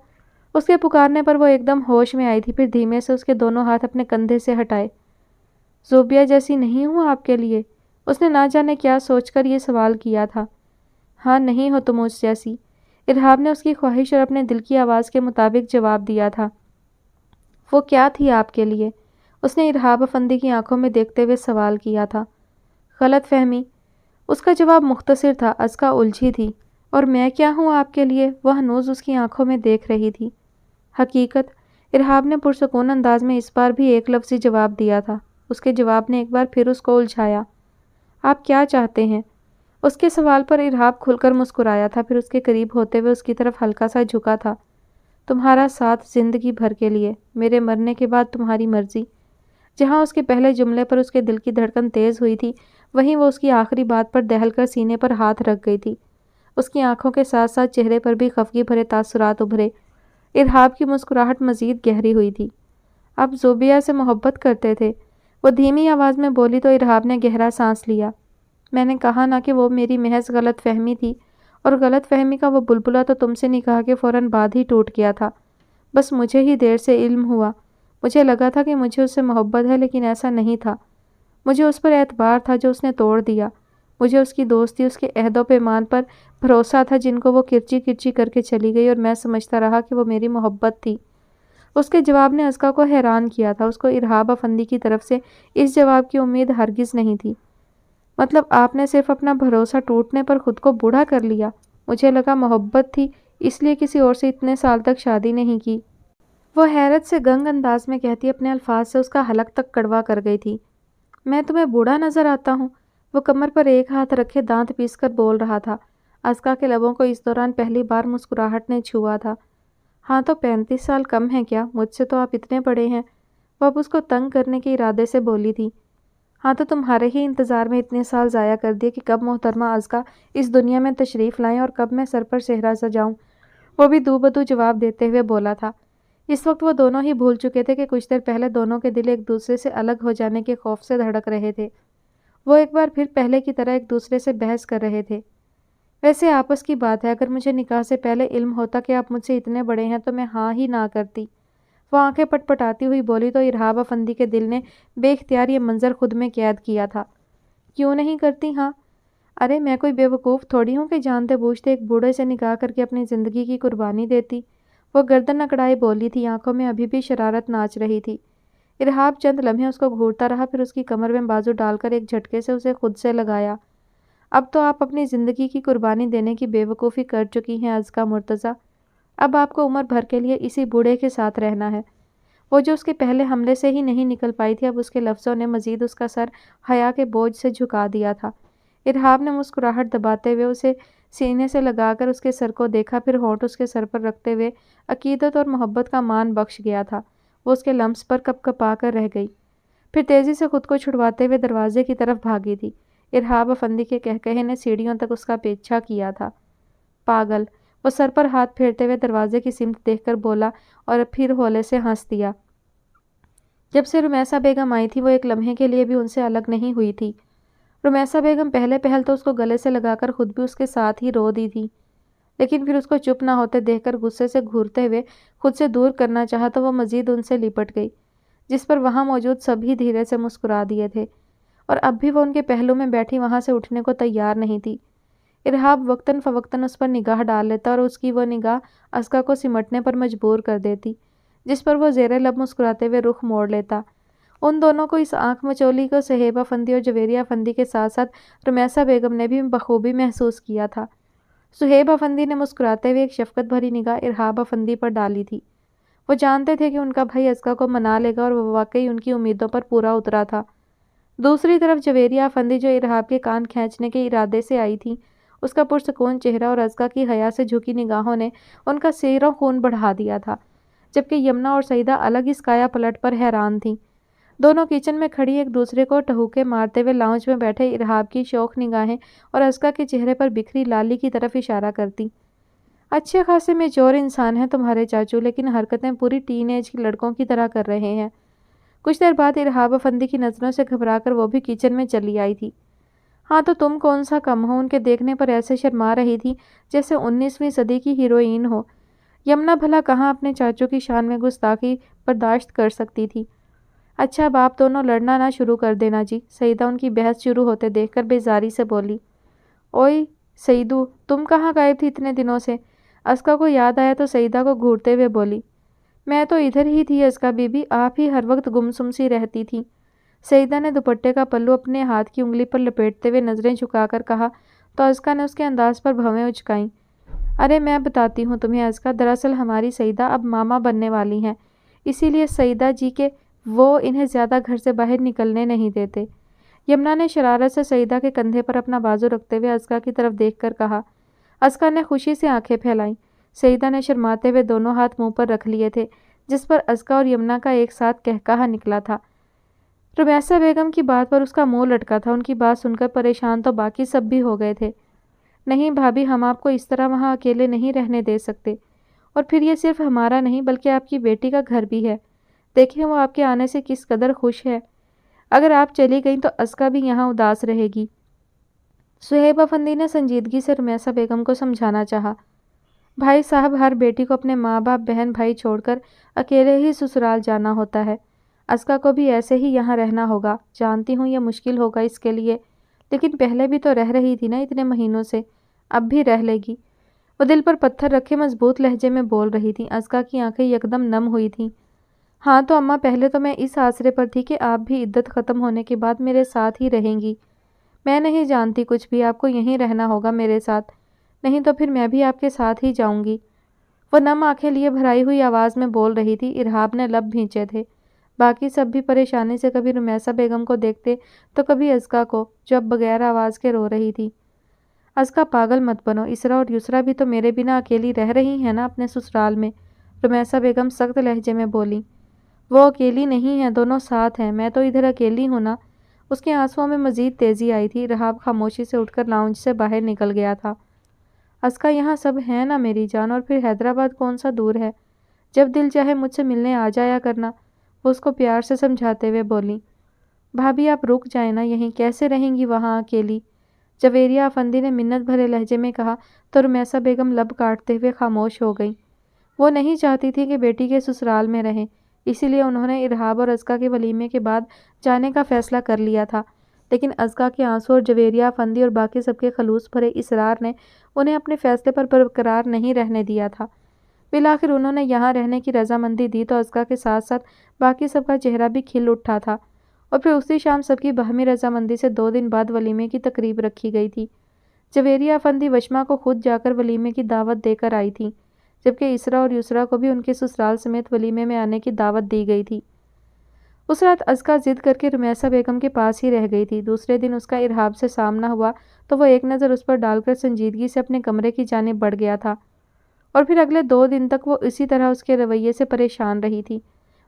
اس کے پکارنے پر وہ ایک دم ہوش میں آئی تھی، پھر دھیمے سے اس کے دونوں ہاتھ اپنے کندھے سے ہٹائے۔ زوبیہ جیسی نہیں ہوں آپ کے لیے؟ اس نے نہ جانے کیا سوچ کر یہ سوال کیا تھا۔ ہاں، نہیں ہو تم مجھ جیسی، ارہاب نے اس کی خواہش اور اپنے دل کی آواز کے مطابق جواب دیا تھا۔ وہ کیا تھی آپ کے لیے؟ اس نے ارہاب افندی کی آنکھوں میں دیکھتے ہوئے سوال کیا تھا۔ غلط فہمی۔ اس کا جواب مختصر تھا۔ ازکا الجھی تھی۔ اور میں کیا ہوں آپ کے لیے؟ وہ ہنوز اس کی آنکھوں میں دیکھ رہی تھی۔ حقیقت۔ ارہاب نے پرسکون انداز میں اس بار بھی ایک لفظی جواب دیا تھا۔ اس کے جواب نے ایک بار پھر اس کو الجھایا۔ آپ کیا چاہتے ہیں؟ اس کے سوال پر ارہاب کھل کر مسکرایا تھا، پھر اس کے قریب ہوتے ہوئے اس کی طرف ہلکا سا جھکا تھا۔ تمہارا ساتھ زندگی بھر کے لیے، میرے مرنے کے بعد تمہاری مرضی۔ جہاں اس کے پہلے جملے پر اس کے دل کی دھڑکن تیز ہوئی تھی، وہیں وہ اس کی آخری بات پر دہل کر سینے پر ہاتھ رکھ گئی تھی۔ اس کی آنکھوں کے ساتھ ساتھ چہرے پر بھی خفگی بھرے تاثرات ابھرے۔ ارہاب کی مسکراہٹ مزید گہری ہوئی تھی۔ اب زوبیہ سے محبت کرتے تھے؟ وہ دھیمی آواز میں بولی تو ارہاب نے گہرا سانس لیا۔ میں نے کہا نا کہ وہ میری محض غلط فہمی تھی، اور غلط فہمی کا وہ بلبلہ تو تم سے نکاح کے فوراً بعد ہی ٹوٹ گیا تھا۔ بس مجھے ہی دیر سے علم ہوا۔ مجھے لگا تھا کہ مجھے اس سے محبت ہے، لیکن ایسا نہیں تھا۔ مجھے اس پر اعتبار تھا جو اس نے توڑ دیا۔ مجھے اس کی دوستی، اس کے عہد و پیمان پر بھروسہ تھا جن کو وہ کرچی کرچی کر کے چلی گئی، اور میں سمجھتا رہا کہ وہ میری محبت تھی۔ اس کے جواب نے ازکا کو حیران کیا تھا۔ اس کو ارہاب افندی کی طرف سے اس جواب کی امید ہرگز نہیں تھی۔ مطلب آپ نے صرف اپنا بھروسہ ٹوٹنے پر خود کو بوڑھا کر لیا؟ مجھے لگا محبت تھی، اس لیے کسی اور سے اتنے سال تک شادی نہیں کی۔ وہ حیرت سے گنگ انداز میں کہتی اپنے الفاظ سے اس کا حلق تک کڑوا کر گئی تھی۔ میں تمہیں بوڑھا نظر آتا ہوں؟ وہ کمر پر ایک ہاتھ رکھے دانت پیس کر بول رہا تھا۔ ازکا کے لبوں کو اس دوران پہلی بار مسکراہٹ نے چھوا تھا۔ ہاں تو 35 سال کم ہیں کیا؟ مجھ سے تو آپ اتنے بڑے ہیں۔ وہ اب اس کو تنگ کرنے کے ارادے سے بولی تھی۔ ہاں تو تمہارے ہی انتظار میں اتنے سال ضائع کر دیے کہ کب محترمہ ازکا اس دنیا میں تشریف لائیں اور کب میں سر پر صحرا سجاؤں۔ وہ بھی دو بدو جواب دیتے ہوئے بولا تھا۔ اس وقت وہ دونوں ہی بھول چکے تھے کہ کچھ دیر پہلے دونوں کے دل ایک دوسرے سے الگ ہو جانے کے خوف سے دھڑک رہے تھے۔ وہ ایک بار پھر پہلے کی طرح ایک دوسرے سے بحث کر رہے تھے۔ ویسے آپس کی بات ہے، اگر مجھے نکاح سے پہلے علم ہوتا کہ آپ مجھ سے اتنے بڑے ہیں تو میں ہاں ہی نہ کرتی۔ وہ آنکھیں پٹ پٹاتی ہوئی بولی تو ارہاب افندی کے دل نے بے اختیار یہ منظر خود میں قید کیا تھا۔ کیوں نہیں کرتی؟ ہاں، ارے میں کوئی بے وقوف تھوڑی ہوں کہ جانتے بوجھتے ایک بوڑھے سے نکاح کر کے اپنی زندگی کی قربانی دیتی۔ وہ گردن اکڑائے بولی تھی، آنکھوں میں ابھی بھی شرارت ناچ رہی تھی۔ ارہاب چند لمحے اس کو گھورتا رہا، پھر اس کی کمر میں بازو ڈال کر ایک جھٹکے سے اسے خود سے لگایا۔ اب تو آپ اپنی زندگی کی قربانی دینے کی بے وقوفی کر چکی ہیں ازکا مرتضیٰ۔ اب آپ کو عمر بھر کے لیے اسی بوڑھے کے ساتھ رہنا ہے۔ وہ جو اس کے پہلے حملے سے ہی نہیں نکل پائی تھی، اب اس کے لفظوں نے مزید اس کا سر حیا کے بوجھ سے جھکا دیا تھا۔ ارہاب نے مسکراہٹ دباتے ہوئے اسے سینے سے لگا کر اس کے سر کو دیکھا، پھر ہونٹ اس کے سر پر رکھتے ہوئے عقیدت اور محبت کا مان بخش گیا تھا۔ وہ اس کے لمس پر کپ کپا کر رہ گئی، پھر تیزی سے خود کو چھڑواتے ہوئے دروازے کی طرف بھاگی تھی۔ ارہاب افندی کے قہقہے نے سیڑھیوں تک اس کا پیچھا کیا تھا۔ پاگل! وہ سر پر ہاتھ پھیرتے ہوئے دروازے کی سمت دیکھ کر بولا اور پھر ہولے سے ہنس دیا۔ جب سے رمیسا بیگم آئی تھی وہ ایک لمحے کے لیے بھی ان سے الگ نہیں ہوئی تھی۔ رمیسا بیگم پہلے پہل تو اس کو گلے سے لگا کر خود بھی اس کے ساتھ ہی رو دی تھی، لیکن پھر اس کو چپ نہ ہوتے دیکھ کر غصے سے گھورتے ہوئے خود سے دور کرنا چاہا تو وہ مزید ان سے لپٹ گئی، جس پر وہاں موجود سبھی دھیرے سے مسکرا دیے تھے، اور اب بھی وہ ان کے پہلو میں بیٹھی وہاں سے اٹھنے کو تیار نہیں تھی۔ ارحاب وقتاً فوقتاً اس پر نگاہ ڈال لیتا اور اس کی وہ نگاہ ازکا کو سمٹنے پر مجبور کر دیتی، جس پر وہ زیر لب مسکراتے ہوئے رخ موڑ لیتا۔ ان دونوں کو، اس آنکھ مچولی کو، صہیب افندی اور جویریہ افندی کے ساتھ ساتھ رمیسا بیگم نے بھی بخوبی محسوس کیا تھا۔ صہیب افندی نے مسکراتے ہوئے ایک شفقت بھری نگاہ ارحاب افندی پر ڈالی تھی۔ وہ جانتے تھے کہ ان کا بھائی ازکا کو منا لے گا اور وہ واقعی ان کی امیدوں پر پورا اترا تھا۔ دوسری طرف جویریہ افندی جو ارحاب کے کان کھینچنے کے ارادے سے آئی تھی، اس کا پرسکون چہرہ اور ازکا کی حیا سے جھکی نگاہوں نے ان کا سینوں خون بڑھا دیا تھا، جبکہ یمنا اور سعیدہ الگ اس کایا پلٹ پر حیران تھیں۔ دونوں کچن میں کھڑی ایک دوسرے کو ٹہوکے مارتے ہوئے لاؤنج میں بیٹھے ارحاب کی شوخ نگاہیں اور ازکا کے چہرے پر بکھری لالی کی طرف اشارہ کرتی۔ اچھے خاصے میچور انسان ہیں تمہارے چاچو، لیکن حرکتیں پوری ٹین ایج کی لڑکوں کی طرح کر رہے ہیں۔ کچھ دیر بعد ارحاب افندی کی نظروں سے گھبرا کر وہ بھی کچن میں چلی آئی تھی۔ ہاں تو تم کون سا کم ہو، ان کے دیکھنے پر ایسے شرما رہی تھی جیسے 19ویں صدی کی ہیروئن ہو۔ یمنا بھلا کہاں اپنے چاچو کی شان میں گستاخی برداشت کر سکتی تھی۔ اچھا اب آپ دونوں لڑنا نہ شروع کر دینا جی، سعیدہ ان کی بحث شروع ہوتے دیکھ کر بیزاری سے بولی۔ اوئی سعیدو، تم کہاں غائب تھی اتنے دنوں سے؟ ازکا کو یاد آیا تو سعیدہ کو گھورتے ہوئے بولی۔ میں تو ادھر ہی تھی ازکا بی بی، آپ ہی ہر وقت گمسم سی رہتی تھی۔ سعیدہ نے دوپٹے کا پلو اپنے ہاتھ کی انگلی پر لپیٹتے ہوئے نظریں جھکا کر کہا تو ازکا نے اس کے انداز پر بھویں اچکائیں۔ ارے میں بتاتی ہوں تمہیں ازکا، دراصل ہماری سعیدہ اب ماما بننے والی ہیں، اسی لیے سعیدہ جی کے وہ انہیں زیادہ گھر سے باہر نکلنے نہیں دیتے۔ یمنا نے شرارت سے سعیدہ کے کندھے پر اپنا بازو رکھتے ہوئے ازکا کی طرف دیکھ کر کہا۔ ازکا نے خوشی سے آنکھیں پھیلائیں۔ سعیدہ نے شرماتے ہوئے دونوں ہاتھ منہ پر رکھ لیے تھے، جس پر ازکا اور یمنا کا ایک ساتھ قہقہہ نکلا تھا۔ رمیسا بیگم کی بات پر اس کا منہ لٹکا تھا۔ ان کی بات سن کر پریشان تو باقی سب بھی ہو گئے تھے۔ نہیں بھابھی، ہم آپ کو اس طرح وہاں اکیلے نہیں رہنے دے سکتے، اور پھر یہ صرف ہمارا نہیں بلکہ آپ کی بیٹی کا گھر بھی ہے۔ دیکھیں وہ آپ کے آنے سے کس قدر خوش ہے۔ اگر آپ چلی گئیں تو ازکا بھی یہاں اداس رہے گی۔ صہیب افندی نے سنجیدگی سے رمیسا بیگم کو سمجھانا چاہا۔ بھائی صاحب، ہر بیٹی کو اپنے ماں باپ بہن بھائی چھوڑ کر اکیلے ہی سسرال جانا ہوتا ہے۔ ازکا کو بھی ایسے ہی یہاں رہنا ہوگا۔ جانتی ہوں یہ مشکل ہوگا اس کے لیے، لیکن پہلے بھی تو رہ رہی تھی نا اتنے مہینوں سے، اب بھی رہ لے گی۔ وہ دل پر پتھر رکھے مضبوط لہجے میں بول رہی تھی۔ ازکا کی آنکھیں یکدم نم ہوئی تھیں۔ ہاں تو اماں، پہلے تو میں اس آسرے پر تھی کہ آپ بھی عدت ختم ہونے کے بعد میرے ساتھ ہی رہیں گی۔ میں نہیں جانتی کچھ بھی، آپ کو یہیں رہنا ہوگا میرے ساتھ، نہیں تو پھر میں بھی آپ کے ساتھ ہی جاؤں گی۔ وہ نم آنکھیں لیے بھرائی ہوئی آواز میں بول رہی تھی۔ ارحاب نے لب بھینچے تھے۔ باقی سب بھی پریشانی سے کبھی رمیسا بیگم کو دیکھتے تو کبھی ازکا کو، جو اب بغیر آواز کے رو رہی تھی۔ ازکا پاگل مت بنو، اسرا اور یسرا بھی تو میرے بنا اکیلی رہ رہی ہیں نا اپنے سسرال میں، رمیسا بیگم سخت لہجے میں بولی۔ وہ اکیلی نہیں ہیں، دونوں ساتھ ہیں، میں تو ادھر اکیلی ہوں نا۔ اس کے آنسوؤں میں مزید تیزی آئی تھی۔ ارحاب خاموشی سے اٹھ کر لاؤنج سے باہر نکل گیا تھا۔ ازکا یہاں سب ہیں نا میری جان، اور پھر حیدرآباد کون سا دور ہے، جب دل چاہے مجھ سے ملنے آ جایا کرنا، وہ اس کو پیار سے سمجھاتے ہوئے بولی۔ بھابھی آپ رک جائیں نا یہیں، کیسے رہیں گی وہاں اکیلی، جویریہ افندی نے منت بھرے لہجے میں کہا تو رمیسا بیگم لب کاٹتے ہوئے خاموش ہو گئیں۔ وہ نہیں چاہتی تھی کہ بیٹی کے سسرال میں رہیں، اسی لیے انہوں نے ارحاب اور ازکا کے ولیمے کے بعد جانے کا فیصلہ کر لیا تھا، لیکن ازکا کے آنسو اور جویریہ افندی اور باقی سب کے خلوص بھرے اصرار نے انہیں اپنے فیصلے پر برقرار نہیں رہنے دیا تھا۔ بالآخر انہوں نے یہاں رہنے کی رضامندی دی تو ازکا کے ساتھ ساتھ باقی سب کا چہرہ بھی کھل اٹھا تھا، اور پھر اسی شام سب کی باہمی رضامندی سے 2 دن بعد ولیمے کی تقریب رکھی گئی تھی۔ جویریہ افندی وشما کو خود جا کر ولیمے کی دعوت دے کر آئی تھیں، جبکہ اسرا اور یسرا کو بھی ان کے سسرال سمیت ولیمے میں آنے کی دعوت دی گئی تھی۔ اس رات ازکا ضد کر کے رمیسا بیگم کے پاس ہی رہ گئی تھی۔ دوسرے دن اس کا ارحاب سے سامنا ہوا تو وہ ایک نظر اس پر ڈال کر سنجیدگی سے اپنے کمرے کی جانب بڑھ گیا تھا، اور پھر اگلے 2 دن تک وہ اسی طرح اس کے رویے سے پریشان رہی تھی،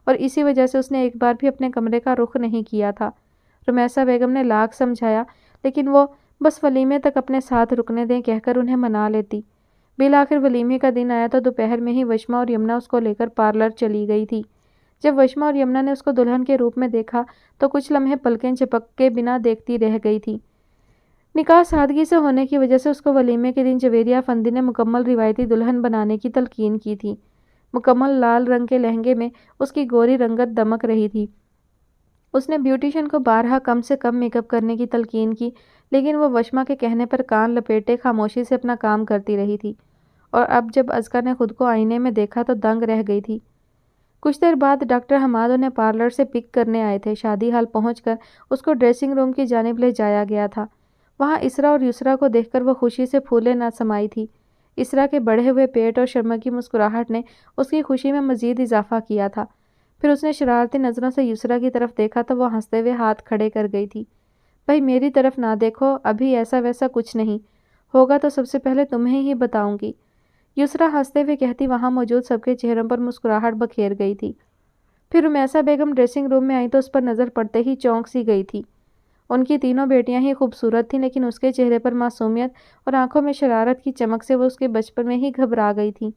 اور اسی وجہ سے اس نے ایک بار بھی اپنے کمرے کا رخ نہیں کیا تھا۔ رمیسا بیگم نے لاکھ سمجھایا، لیکن وہ بس ولیمے تک اپنے ساتھ رکنے دیں کہہ کر انہیں منا لیتی۔ بالآخر ولیمے کا دن آیا تو دوپہر میں ہی وشما اور یمنا اس کو لے کر پارلر چلی گئی تھی۔ جب وشما اور یمنا نے اس کو دلہن کے روپ میں دیکھا تو کچھ لمحے پلکیں جھپک کے بنا دیکھتی رہ گئی تھی۔ نکاح سادگی سے ہونے کی وجہ سے اس کو ولیمے کے دن جویریہ افندی نے مکمل روایتی دلہن بنانے کی تلقین کی تھی۔ مکمل لال رنگ کے لہنگے میں اس کی گوری رنگت دمک رہی تھی۔ اس نے بیوٹیشین کو بارہا کم سے کم میک اپ کرنے کی تلقین کی، لیکن وہ وشما کے کہنے پر کان لپیٹے خاموشی سے اپنا کام کرتی رہی تھی، اور اب جب ازکا نے خود کو آئینے میں دیکھا تو دنگ رہ گئی تھی۔ کچھ دیر بعد ڈاکٹر حماد انہیں پارلر سے پک کرنے آئے تھے۔ شادی ہال پہنچ کر اس کو ڈریسنگ روم کی جانب لے جایا گیا تھا۔ وہاں اسرا اور یسرا کو دیکھ کر وہ خوشی سے پھولے نہ سمائی تھی۔ اسرا کے بڑھے ہوئے پیٹ اور شرمگی مسکراہٹ نے اس کی خوشی میں مزید اضافہ کیا تھا۔ پھر اس نے شرارتی نظروں سے یسرا کی طرف دیکھا تو وہ ہنستے ہوئے ہاتھ کھڑے کر گئی تھی۔ بھائی میری طرف نہ دیکھو، ابھی ایسا ویسا کچھ نہیں ہوگا تو سب سے پہلے تمہیں ہی بتاؤں گی، یسرا ہنستے ہوئے کہتی۔ وہاں موجود سب کے چہروں پر مسکراہٹ بکھیر گئی تھی۔ پھر رمیسا بیگم ڈریسنگ روم میں آئی تو اس پر نظر پڑتے ہی چونک سی گئی تھی۔ ان کی تینوں بیٹیاں ہی خوبصورت تھیں، لیکن اس کے چہرے پر معصومیت اور آنکھوں میں شرارت کی چمک سے وہ اس کے بچپن میں ہی گھبرا گئی تھیں۔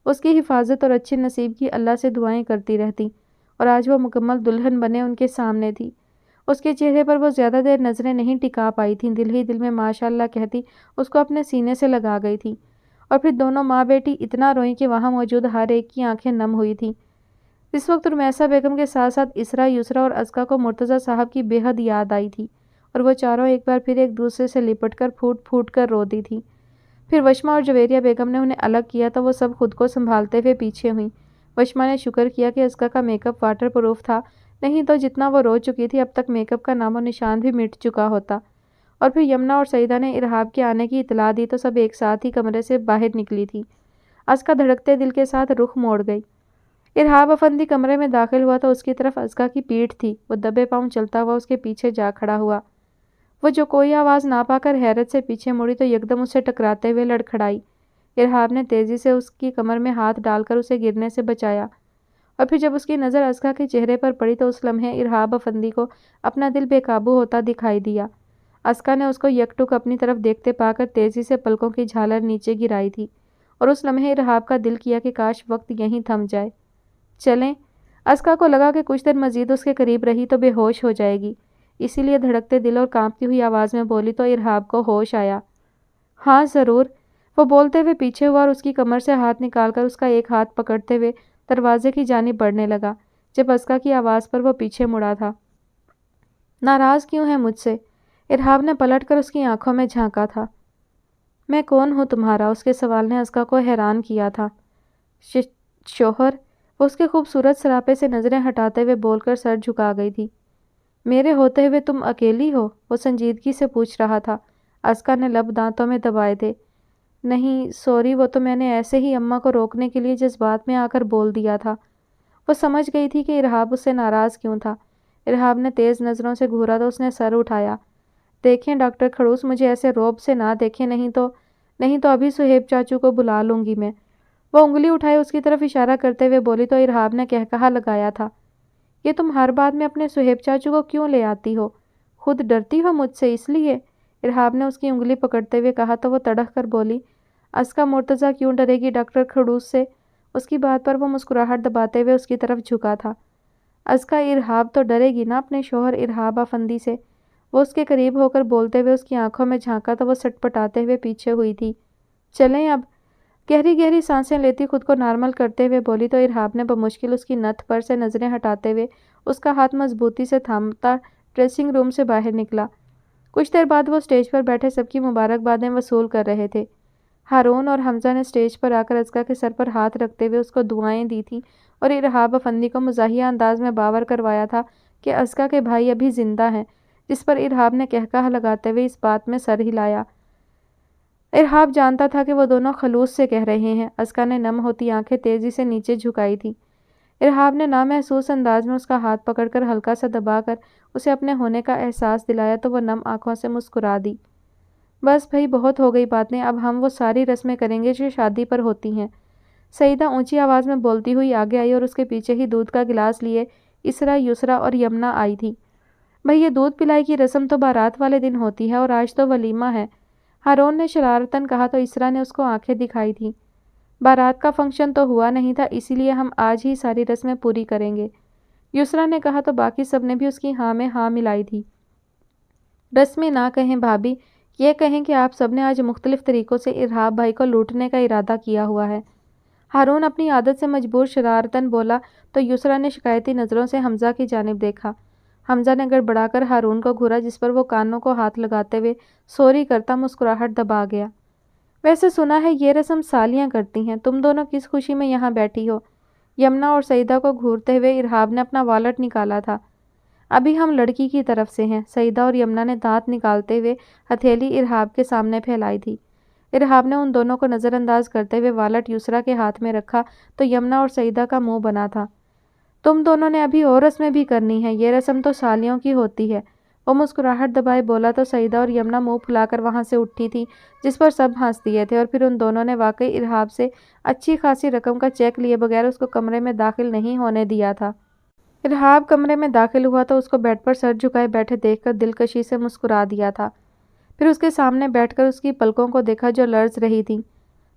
اس کی حفاظت اور اچھے نصیب کی اللہ سے دعائیں کرتی رہتی، اور آج وہ مکمل دلہن بنے ان کے سامنے تھی۔ اس کے چہرے پر وہ زیادہ دیر نظریں نہیں ٹکا پائی تھیں، دل ہی دل میں ماشاء اللہ کہتی اس کو اپنے سینے سے لگا گئی تھی، اور پھر دونوں ماں بیٹی اتنا روئیں کہ وہاں موجود ہر ایک کی آنکھیں نم ہوئی تھیں۔ اس وقت رمیسا بیگم کے ساتھ ساتھ اسرا، یسرا اور ازکا کو مرتضیٰ صاحب کی بے حد یاد آئی تھی، اور وہ چاروں ایک بار پھر ایک دوسرے سے لپٹ کر پھوٹ پھوٹ کر رو دی تھی۔ پھر وشما اور جویریہ بیگم نے انہیں الگ کیا تو وہ سب خود کو سنبھالتے ہوئے پیچھے ہوئیں۔ وشما نے شکر کیا کہ ازکا کا میک اپ واٹر پروف تھا، نہیں تو جتنا وہ رو چکی تھی اب تک میک اپ کا نام و نشان بھی مٹ چکا ہوتا۔ اور پھر یمنا اور سعیدہ نے ارہاب کے آنے کی اطلاع دی تو سب ایک ساتھ ہی کمرے سے باہر نکلی تھی۔ ازکا دھڑکتے دل کے ساتھ رخ موڑ گئی۔ ارہاب افندی کمرے میں داخل ہوا تو اس کی طرف ازکا کی پیٹھ تھی۔ وہ دبے پاؤں چلتا ہوا اس کے پیچھے جا کھڑا ہوا۔ وہ جو کوئی آواز نہ پا کر حیرت سے پیچھے مڑی تو یکدم اسے ٹکراتے ہوئے لڑکھڑائی۔ ارہاب نے تیزی سے اس کی کمر میں ہاتھ ڈال کر اسے گرنے سے بچایا، اور پھر جب اس کی نظر ازکا کے چہرے پر پڑی تو اس لمحے ارہاب افندی کو اپنا دل بے قابو ہوتا دکھائی دیا۔ ازکا نے اس کو یک ٹک اپنی طرف دیکھتے پا کر تیزی سے پلکوں کی جھالر نیچے گرائی تھی، اور اس لمحے ارہاب کا دل کیا کہ کاش وقت یہیں تھم جائے۔ چلیں۔ ازکا کو لگا کہ کچھ دیر مزید اس کے قریب رہی تو بے ہوش ہو جائے گی، اسی لیے دھڑکتے دل اور کانپتی ہوئی آواز میں بولی تو ارہاب کو ہوش آیا۔ ہاں ضرور، وہ بولتے ہوئے پیچھے ہوا اور اس کی کمر سے ہاتھ نکال کر اس کا ایک ہاتھ پکڑتے ہوئے دروازے کی جانب بڑھنے لگا۔ جب ازکا کی آواز پر وہ پیچھے مڑا تھا۔ ناراض کیوں ہے مجھ سے؟ ارہاب نے پلٹ کر اس کی آنکھوں میں جھانکا تھا۔ میں کون ہوں تمہارا؟ اس کے سوال نے ازکا کو حیران کیا تھا۔ شوہر؟ وہ اس کے خوبصورت سراپے سے نظریں ہٹاتے ہوئے بول کر سر جھکا گئی تھی۔ میرے ہوتے ہوئے تم اکیلی ہو؟ وہ سنجیدگی سے پوچھ رہا تھا۔ ازکا نے لب دانتوں میں دبائے تھے۔ نہیں سوری، وہ تو میں نے ایسے ہی اماں کو روکنے کے لیے جذبات میں آ کر بول دیا تھا۔ وہ سمجھ گئی تھی کہ ارہاب اس سے ناراض کیوں تھا۔ ارہاب نے تیز نظروں سے گھورا تو اس نے سر اٹھایا۔ دیکھیں ڈاکٹر کھڑوس، مجھے ایسے روب سے نہ دیکھیں، نہیں تو ابھی سہیب چاچو کو بلا لوں گی میں۔ وہ انگلی اٹھائے اس کی طرف اشارہ کرتے ہوئے بولی تو ارہاب نے کہا لگایا تھا، یہ تم ہر بات میں اپنے سہیب چاچو کو کیوں لے آتی ہو؟ خود ڈرتی ہو مجھ سے اس لیے؟ ارہاب نے اس کی انگلی پکڑتے ہوئے کہا تو وہ تڑک کر بولی، ازکا مرتضیٰ کیوں ڈرے گی ڈاکٹر کھڑوس سے؟ اس کی بات پر وہ مسکراہٹ دباتے ہوئے اس کی طرف جھکا تھا۔ ازکا ارہاب تو ڈرے گی نا اپنے شوہر ارہاب افندی سے؟ وہ اس کے قریب ہو کر بولتے ہوئے اس کی آنکھوں میں جھانکا تو وہ سٹ پٹاتے ہوئے پیچھے ہوئی تھی۔ چلیں اب۔ گہری گہری سانسیں لیتی خود کو نارمل کرتے ہوئے بولی تو ارہاب نے بمشکل اس کی نتھ پر سے نظریں ہٹاتے ہوئے اس کا ہاتھ مضبوطی سے تھامتا ڈریسنگ روم سے باہر نکلا۔ کچھ دیر بعد وہ اسٹیج پر بیٹھے سب کی مبارکبادیں وصول کر رہے تھے۔ ہارون اور حمزہ نے اسٹیج پر آ کر ازکا کے سر پر ہاتھ رکھتے ہوئے اس کو دعائیں دی تھیں اور ارہاب افندی کو مزاحیہ انداز میں باور کروایا تھا کہ ازکا کے بھائی ابھی زندہ ہیں، جس پر ارہاب نے کہکہا لگاتے ہوئے اس بات میں سر ہلایا۔ ارہاب جانتا تھا کہ وہ دونوں خلوص سے کہہ رہے ہیں۔ ازکا نے نم ہوتی آنکھیں تیزی سے نیچے جھکائی تھی۔ ارہاب نے نامحسوس انداز میں اس کا ہاتھ پکڑ کر ہلکا سا دبا کر اسے اپنے ہونے کا احساس دلایا تو وہ نم آنکھوں سے مسکرا دی۔ بس بھائی بہت ہو گئی باتیں، اب ہم وہ ساری رسمیں کریں گے جو شادی پر ہوتی ہیں۔ سعیدہ اونچی آواز میں بولتی ہوئی آگے آئی اور اس کے پیچھے ہی دودھ کا گلاس لیے اسرا، یسرا اور یمنا آئی تھی۔ بھائی یہ دودھ پلائی کی رسم تو بارات والے دن ہوتی ہے اور آج تو ولیمہ ہے، ہارون نے شرارتاً کہا تو اسرا نے اس کو آنکھیں دکھائی تھیں۔ بارات کا فنکشن تو ہوا نہیں تھا، اسی لیے ہم آج ہی ساری رسمیں پوری کریں گے، یسرا نے کہا تو باقی سب نے بھی اس کی ہاں میں ہاں ملائی تھی۔ رسمیں نہ کہیں بھابھی، یہ کہیں کہ آپ سب نے آج مختلف طریقوں سے ارہاب بھائی کو لوٹنے کا ارادہ کیا ہوا ہے۔ ہارون اپنی عادت سے مجبور شرارتاً بولا تو یسرا نے شکایتی نظروں سے حمزہ کی جانب دیکھا۔ حمزہ نے گڑبڑا کر ہارون کو گھورا، جس پر وہ کانوں کو ہاتھ لگاتے ہوئے سوری کرتا مسکراہٹ دبا گیا۔ ویسے سنا ہے یہ رسم سالیاں کرتی ہیں، تم دونوں کس خوشی میں یہاں بیٹھی ہو؟ یمنا اور سعیدہ کو گھورتے ہوئے ارہاب نے اپنا والٹ نکالا تھا۔ ابھی ہم لڑکی کی طرف سے ہیں، سعیدہ اور یمنا نے دانت نکالتے ہوئے ہتھیلی ارہاب کے سامنے پھیلائی تھی۔ ارہاب نے ان دونوں کو نظر انداز کرتے ہوئے والٹ یسرا کے ہاتھ میں رکھا تو یمنا اور سعیدہ کا منہ بنا تھا۔ تم دونوں نے ابھی اور رسمیں بھی کرنی ہیں، یہ رسم تو سالیوں کی ہوتی ہے۔ وہ مسکراہٹ دبائے بولا تو سعیدہ اور یمنا منہ پھلا کر وہاں سے اٹھی تھی، جس پر سب ہنس دیے تھے، اور پھر ان دونوں نے واقعی ارہاب سے اچھی خاصی رقم کا چیک لیے بغیر اس کو کمرے میں داخل نہیں ہونے دیا تھا۔ ارہاب کمرے میں داخل ہوا تو اس کو بیڈ پر سر جھکائے بیٹھے دیکھ کر دلکشی سے مسکرا دیا تھا۔ پھر اس کے سامنے بیٹھ کر اس کی پلکوں کو دیکھا جو لرز رہی تھیں۔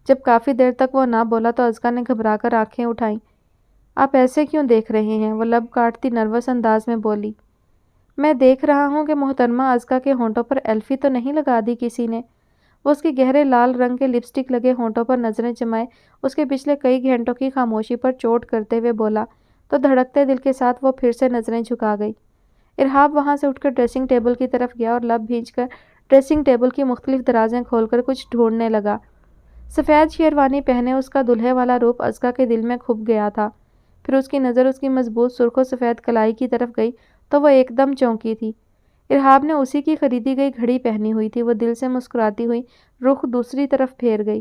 جب کافی دیر تک وہ نہ بولا تو ازکا نے گھبرا کر آنکھیں اٹھائیں۔ آپ ایسے کیوں دیکھ رہے ہیں؟ وہ لب کاٹتی نروس انداز میں بولی۔ میں دیکھ رہا ہوں کہ محترمہ ازکا کے ہونٹوں پر ایلفی تو نہیں لگا دی کسی نے؟ وہ اس کے گہرے لال رنگ کے لپسٹک لگے ہونٹوں پر نظریں جمائے اس کے پچھلے کئی گھنٹوں کی خاموشی پر چوٹ کرتے ہوئے بولا تو دھڑکتے دل کے ساتھ وہ پھر سے نظریں جھکا گئی۔ ارہاب وہاں سے اٹھ کر ڈریسنگ ٹیبل کی طرف گیا اور لب بھینچ کر ڈریسنگ ٹیبل کی مختلف درازیں کھول کر کچھ ڈھونڈنے لگا۔ سفید شیروانی پہنے اس کا دلہے والا روپ ازکا کے دل میں کھپ گیا تھا۔ پھر اس کی نظر اس کی مضبوط سرخ و سفید کلائی کی طرف گئی تو وہ ایک دم چونکی تھی۔ ارہاب نے اسی کی خریدی گئی گھڑی پہنی ہوئی تھی۔ وہ دل سے مسکراتی ہوئی رخ دوسری طرف پھیر گئی۔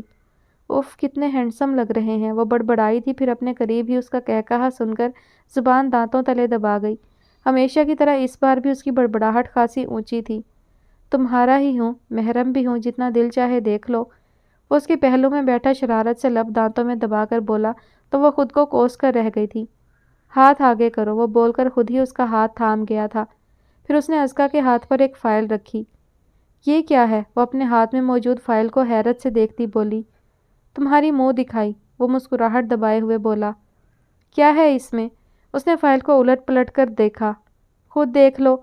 اف، کتنے ہینڈسم لگ رہے ہیں، وہ بڑبڑائی تھی، پھر اپنے قریب ہی اس کا کہکہا سن کر زبان دانتوں تلے دبا گئی۔ ہمیشہ کی طرح اس بار بھی اس کی بڑبڑاہٹ خاصی اونچی تھی۔ تمہارا ہی ہوں، محرم بھی ہوں، جتنا دل چاہے دیکھ لو۔ وہ اس کے پہلو میں بیٹھا شرارت سے لب دانتوں میں دبا کر بولا تو وہ خود کو کوس کر رہ گئی تھی۔ ہاتھ آگے کرو، وہ بول کر خود ہی اس کا ہاتھ تھام گیا تھا۔ پھر اس نے ازکا کے ہاتھ پر ایک فائل رکھی۔ یہ کیا ہے؟ وہ اپنے ہاتھ میں موجود فائل کو حیرت سے دیکھتی بولی۔ تمہاری منہ دکھائی، وہ مسکراہٹ دبائے ہوئے بولا۔ کیا ہے اس میں؟ اس نے فائل کو الٹ پلٹ کر دیکھا۔ خود دیکھ لو۔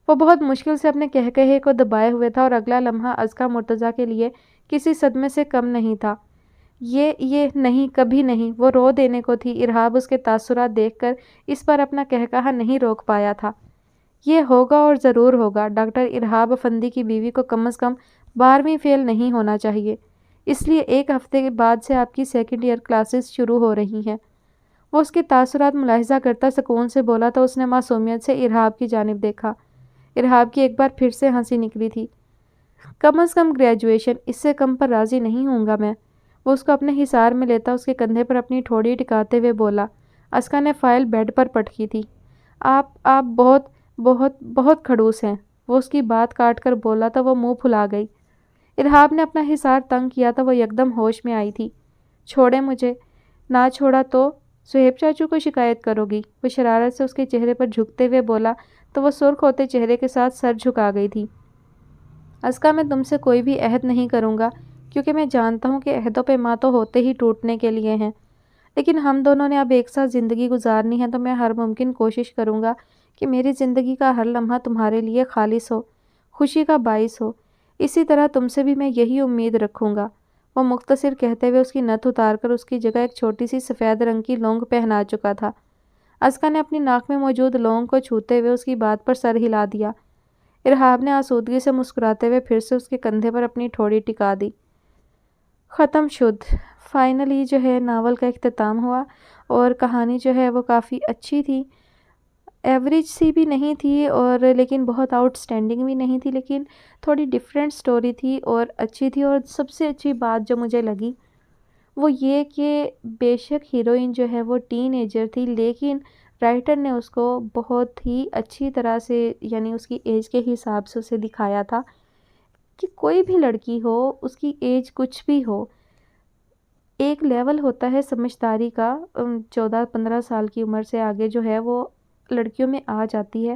وہ بہت مشکل سے اپنے کہکہے کو دبائے ہوئے تھا اور اگلا لمحہ ازکا مرتضیٰ کے لیے کسی صدمے سے کم نہیں تھا۔ یہ نہیں، کبھی نہیں، وہ رو دینے کو تھی۔ ارہاب اس کے تاثرات دیکھ کر اس پر اپنا کہکہا نہیں روک پایا تھا۔ یہ ہوگا اور ضرور ہوگا۔ ڈاکٹر ارہاب افندی کی بیوی کو کم از کم 12ویں فیل نہیں ہونا چاہیے، اس لیے 1 ہفتے کے بعد سے آپ کی سیکنڈ ایئر کلاسز شروع ہو رہی ہیں۔ وہ اس کے تاثرات ملاحظہ کرتا سکون سے بولا تو اس نے معصومیت سے ارہاب کی جانب دیکھا۔ ارہاب کی ایک بار پھر سے ہنسی نکلی تھی۔ کم از کم گریجویشن، اس سے کم پر راضی نہیں ہوں گا میں۔ وہ اس کو اپنے حصار میں لیتا اس کے کندھے پر اپنی ٹھوڑی ٹکاتے ہوئے بولا۔ ازکا نے فائل بیڈ پر پٹکی تھی۔ آپ بہت بہت بہت کھڑوس ہیں، وہ اس کی بات کاٹ کر بولا تو وہ منہ پھلا گئی۔ ارہاب نے اپنا حصار تنگ کیا تو وہ یکدم ہوش میں آئی تھی۔ چھوڑے مجھے، نہ چھوڑا تو سہیب چاچو کو شکایت کرو گی؟ وہ شرارت سے اس کے چہرے پر جھکتے ہوئے بولا تو وہ سرخ ہوتے چہرے کے ساتھ سر جھکا گئی تھی۔ ازکا، میں تم سے کوئی بھی عہد نہیں کروں گا، کیونکہ میں جانتا ہوں کہ عہدوں پہ ماں تو ہوتے ہی ٹوٹنے کے لیے ہیں، لیکن ہم دونوں نے اب ایک ساتھ زندگی گزارنی ہے تو میں ہر ممکن کوشش کروں گا کہ میری زندگی کا ہر لمحہ تمہارے لیے خالص ہو، خوشی کا باعث ہو۔ اسی طرح تم سے بھی میں یہی امید رکھوں گا۔ وہ مختصر کہتے ہوئے اس کی نتھ اتار کر اس کی جگہ ایک چھوٹی سی سفید رنگ کی لونگ پہنا چکا تھا۔ ازکا نے اپنی ناک میں موجود لونگ کو چھوتے ہوئے اس کی بات پر سر ہلا دیا۔ ارہاب نے آسودگی سے مسکراتے ہوئے پھر سے اس کے کندھے پر اپنی ٹھوڑی ٹکا دی۔ ختم شد۔ فائنلی جو ہے ناول کا اختتام ہوا اور کہانی جو ہے وہ کافی اچھی تھی، ایوریج سی بھی نہیں تھی اور لیکن بہت آؤٹ سٹینڈنگ بھی نہیں تھی، لیکن تھوڑی ڈیفرنٹ سٹوری تھی اور اچھی تھی۔ اور سب سے اچھی بات جو مجھے لگی وہ یہ کہ بے شک ہیروئن جو ہے وہ ٹین ایجر تھی، لیکن رائٹر نے اس کو بہت ہی اچھی طرح سے، یعنی اس کی ایج کے حساب سے اسے دکھایا تھا کہ کوئی بھی لڑکی ہو، اس کی ایج کچھ بھی ہو، ایک لیول ہوتا ہے سمجھداری کا، 14-15 سال کی عمر سے آگے جو ہے وہ لڑکیوں میں آ جاتی ہے،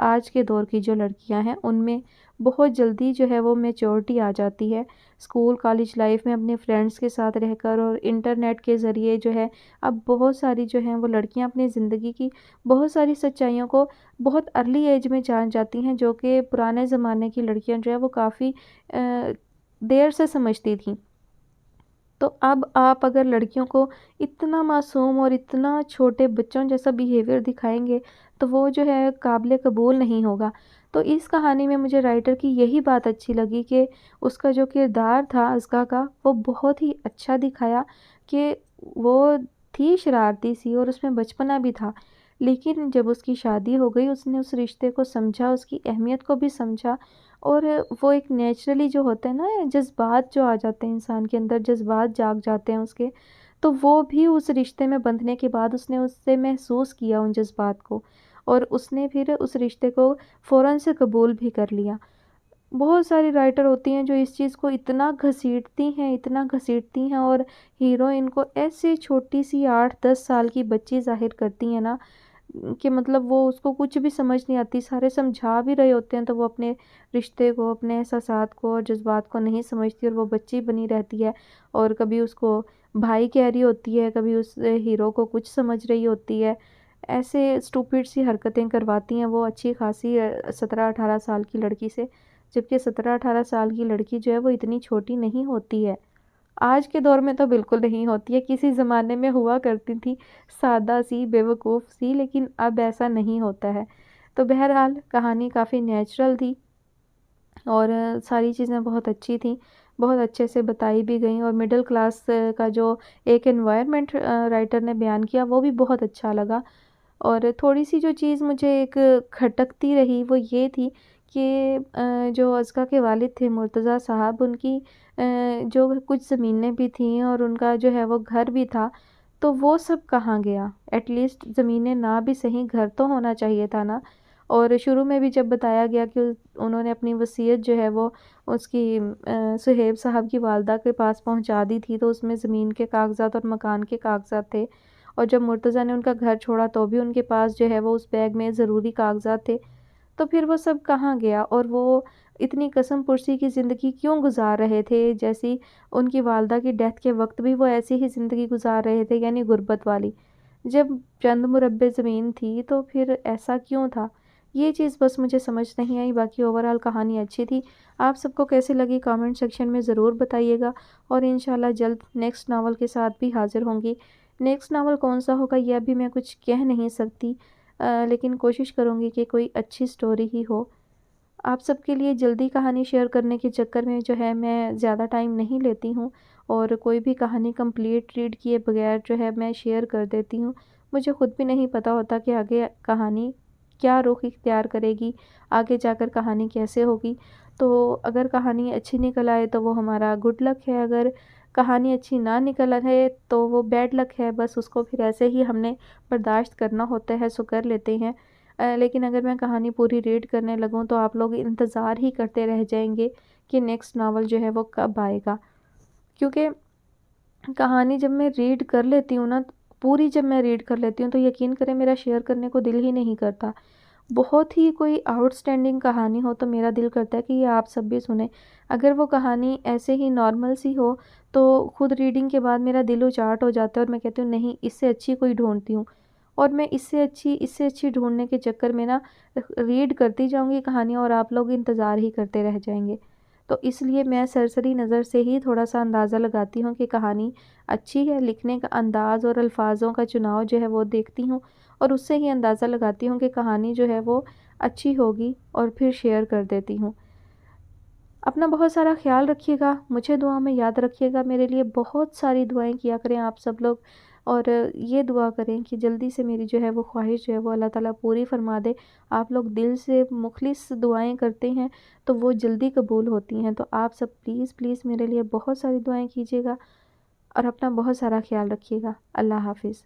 آج کے دور کی جو لڑکیاں ہیں ان میں بہت جلدی جو ہے وہ میچورٹی آ جاتی ہے، اسکول کالج لائف میں اپنے فرینڈس کے ساتھ رہ کر اور انٹرنیٹ کے ذریعے جو ہے اب بہت ساری جو ہیں وہ لڑکیاں اپنی زندگی کی بہت ساری سچائیوں کو بہت ارلی ایج میں جان جاتی ہیں، جو کہ پرانے زمانے کی لڑکیاں جو ہے وہ کافی دیر سے سمجھتی تھیں۔ تو اب آپ اگر لڑکیوں کو اتنا معصوم اور اتنا چھوٹے بچوں جیسا بیہیویئر دکھائیں گے تو وہ جو ہے قابل قبول نہیں ہوگا۔ تو اس کہانی میں مجھے رائٹر کی یہی بات اچھی لگی کہ اس کا جو کردار تھا ازکیٰ کا وہ بہت ہی اچھا دکھایا کہ وہ تھی شرارتی سی اور اس میں بچپنا بھی تھا، لیکن جب اس کی شادی ہو گئی اس نے اس رشتے کو سمجھا، اس کی اہمیت کو بھی سمجھا، اور وہ ایک نیچرلی جو ہوتا ہے نا جذبات جو آ جاتے ہیں انسان کے اندر، جذبات جاگ جاتے ہیں اس کے، تو وہ بھی اس رشتے میں بندھنے کے بعد اس نے اس سے محسوس کیا ان جذبات کو، اور اس نے پھر اس رشتے کو فوراً سے قبول بھی کر لیا۔ بہت ساری رائٹر ہوتی ہیں جو اس چیز کو اتنا گھسیٹتی ہیں اور ہیروئن کو ایسی چھوٹی سی 8-10 سال کی بچی ظاہر کرتی ہیں نا کہ مطلب وہ اس کو کچھ بھی سمجھ نہیں آتی، سارے سمجھا بھی رہے ہوتے ہیں تو وہ اپنے رشتے کو، اپنے احساسات کو اور جذبات کو نہیں سمجھتی اور وہ بچی بنی رہتی ہے، اور کبھی اس کو بھائی کہہ رہی ہوتی ہے، کبھی اس ہیرو کو کچھ سمجھ رہی ہوتی ہے، ایسے اسٹوپڈ سی حرکتیں کرواتی ہیں وہ اچھی خاصی 17-18 سال کی لڑکی سے، جبکہ 17-18 سال کی لڑکی جو ہے وہ اتنی چھوٹی نہیں ہوتی ہے۔ آج کے دور میں تو بالکل نہیں ہوتی ہے، کسی زمانے میں ہوا کرتی تھی سادہ سی بیوقوف سی، لیکن اب ایسا نہیں ہوتا ہے۔ تو بہرحال کہانی کافی نیچرل تھی اور ساری چیزیں بہت اچھی تھیں، بہت اچھے سے بتائی بھی گئیں، اور مڈل کلاس کا جو ایک انوائرمنٹ رائٹر نے بیان کیا وہ بھی بہت اچھا لگا۔ اور تھوڑی سی جو چیز مجھے ایک کھٹکتی رہی وہ یہ تھی کہ جو ازکیٰ کے والد تھے مرتضیٰ صاحب، ان کی جو کچھ زمینیں بھی تھیں اور ان کا جو ہے وہ گھر بھی تھا، تو وہ سب کہاں گیا؟ ایٹ لیسٹ زمینیں نہ بھی صحیح گھر تو ہونا چاہیے تھا نا۔ اور شروع میں بھی جب بتایا گیا کہ انہوں نے اپنی وصیت جو ہے وہ اس کی صہیب صاحب کی والدہ کے پاس پہنچا دی تھی، تو اس میں زمین کے کاغذات اور مکان کے کاغذات تھے، اور جب مرتضیٰ نے ان کا گھر چھوڑا تو بھی ان کے پاس جو ہے وہ اس بیگ میں ضروری کاغذات تھے، تو پھر وہ سب کہاں گیا؟ اور وہ اتنی قسم پرسی کی زندگی کیوں گزار رہے تھے؟ جیسی ان کی والدہ کی ڈیتھ کے وقت بھی وہ ایسی ہی زندگی گزار رہے تھے، یعنی غربت والی، جب چند مربع زمین تھی تو پھر ایسا کیوں تھا؟ یہ چیز بس مجھے سمجھ نہیں آئی۔ باقی اوورآل کہانی اچھی تھی۔ آپ سب کو کیسی لگی کامنٹ سیکشن میں ضرور بتائیے گا، اور انشاءاللہ جلد نیکسٹ ناول کے ساتھ بھی حاضر ہوں گی۔ نیکسٹ ناول کون سا ہوگا یہ ابھی میں کچھ کہہ نہیں سکتی، لیکن کوشش کروں گی کہ کوئی اچھی سٹوری ہی ہو۔ آپ سب کے لیے جلدی کہانی شیئر کرنے کے چکر میں جو ہے میں زیادہ ٹائم نہیں لیتی ہوں، اور کوئی بھی کہانی کمپلیٹ ریڈ کیے بغیر جو ہے میں شیئر کر دیتی ہوں۔ مجھے خود بھی نہیں پتہ ہوتا کہ آگے کہانی کیا رخ اختیار کرے گی، آگے جا کر کہانی کیسے ہوگی۔ تو اگر کہانی اچھی نکل آئے تو وہ ہمارا گڈ لک ہے، اگر کہانی اچھی نہ نکل آئے تو وہ بیڈ لک ہے، بس اس کو پھر ایسے ہی ہم نے برداشت کرنا ہوتا ہے، سو کر لیتے ہیں۔ لیکن اگر میں کہانی پوری ریڈ کرنے لگوں تو آپ لوگ انتظار ہی کرتے رہ جائیں گے کہ نیکسٹ ناول جو ہے وہ کب آئے گا، کیونکہ کہانی جب میں ریڈ کر لیتی ہوں نا، پوری جب میں ریڈ کر لیتی ہوں تو یقین کریں میرا شیئر کرنے کو دل ہی نہیں کرتا۔ بہت ہی کوئی آؤٹ سٹینڈنگ کہانی ہو تو میرا دل کرتا ہے کہ یہ آپ سب بھی سنیں۔ اگر وہ کہانی ایسے ہی نارمل سی ہو تو خود ریڈنگ کے بعد میرا دل اچاٹ ہو جاتا ہے اور میں کہتی ہوں نہیں، اس سے اچھی کوئی ڈھونڈتی ہوں، اور میں اس سے اچھی ڈھونڈنے کے چکر میں نا ریڈ کرتی جاؤں گی کہانی، اور آپ لوگ انتظار ہی کرتے رہ جائیں گے۔ تو اس لیے میں سرسری نظر سے ہی تھوڑا سا اندازہ لگاتی ہوں کہ کہانی اچھی ہے، لکھنے کا انداز اور الفاظوں کا چناؤ جو ہے وہ دیکھتی ہوں، اور اس سے ہی اندازہ لگاتی ہوں کہ کہانی جو ہے وہ اچھی ہوگی، اور پھر شیئر کر دیتی ہوں۔ اپنا بہت سارا خیال رکھیے گا، مجھے دعا میں یاد رکھیے گا، میرے لیے بہت ساری دعائیں کیا کریں آپ سب لوگ، اور یہ دعا کریں کہ جلدی سے میری جو ہے وہ خواہش جو ہے وہ اللہ تعالیٰ پوری فرما دے۔ آپ لوگ دل سے مخلص دعائیں کرتے ہیں تو وہ جلدی قبول ہوتی ہیں، تو آپ سب پلیز پلیز میرے لیے بہت ساری دعائیں کیجیے گا، اور اپنا بہت سارا خیال رکھیے گا۔ اللہ حافظ۔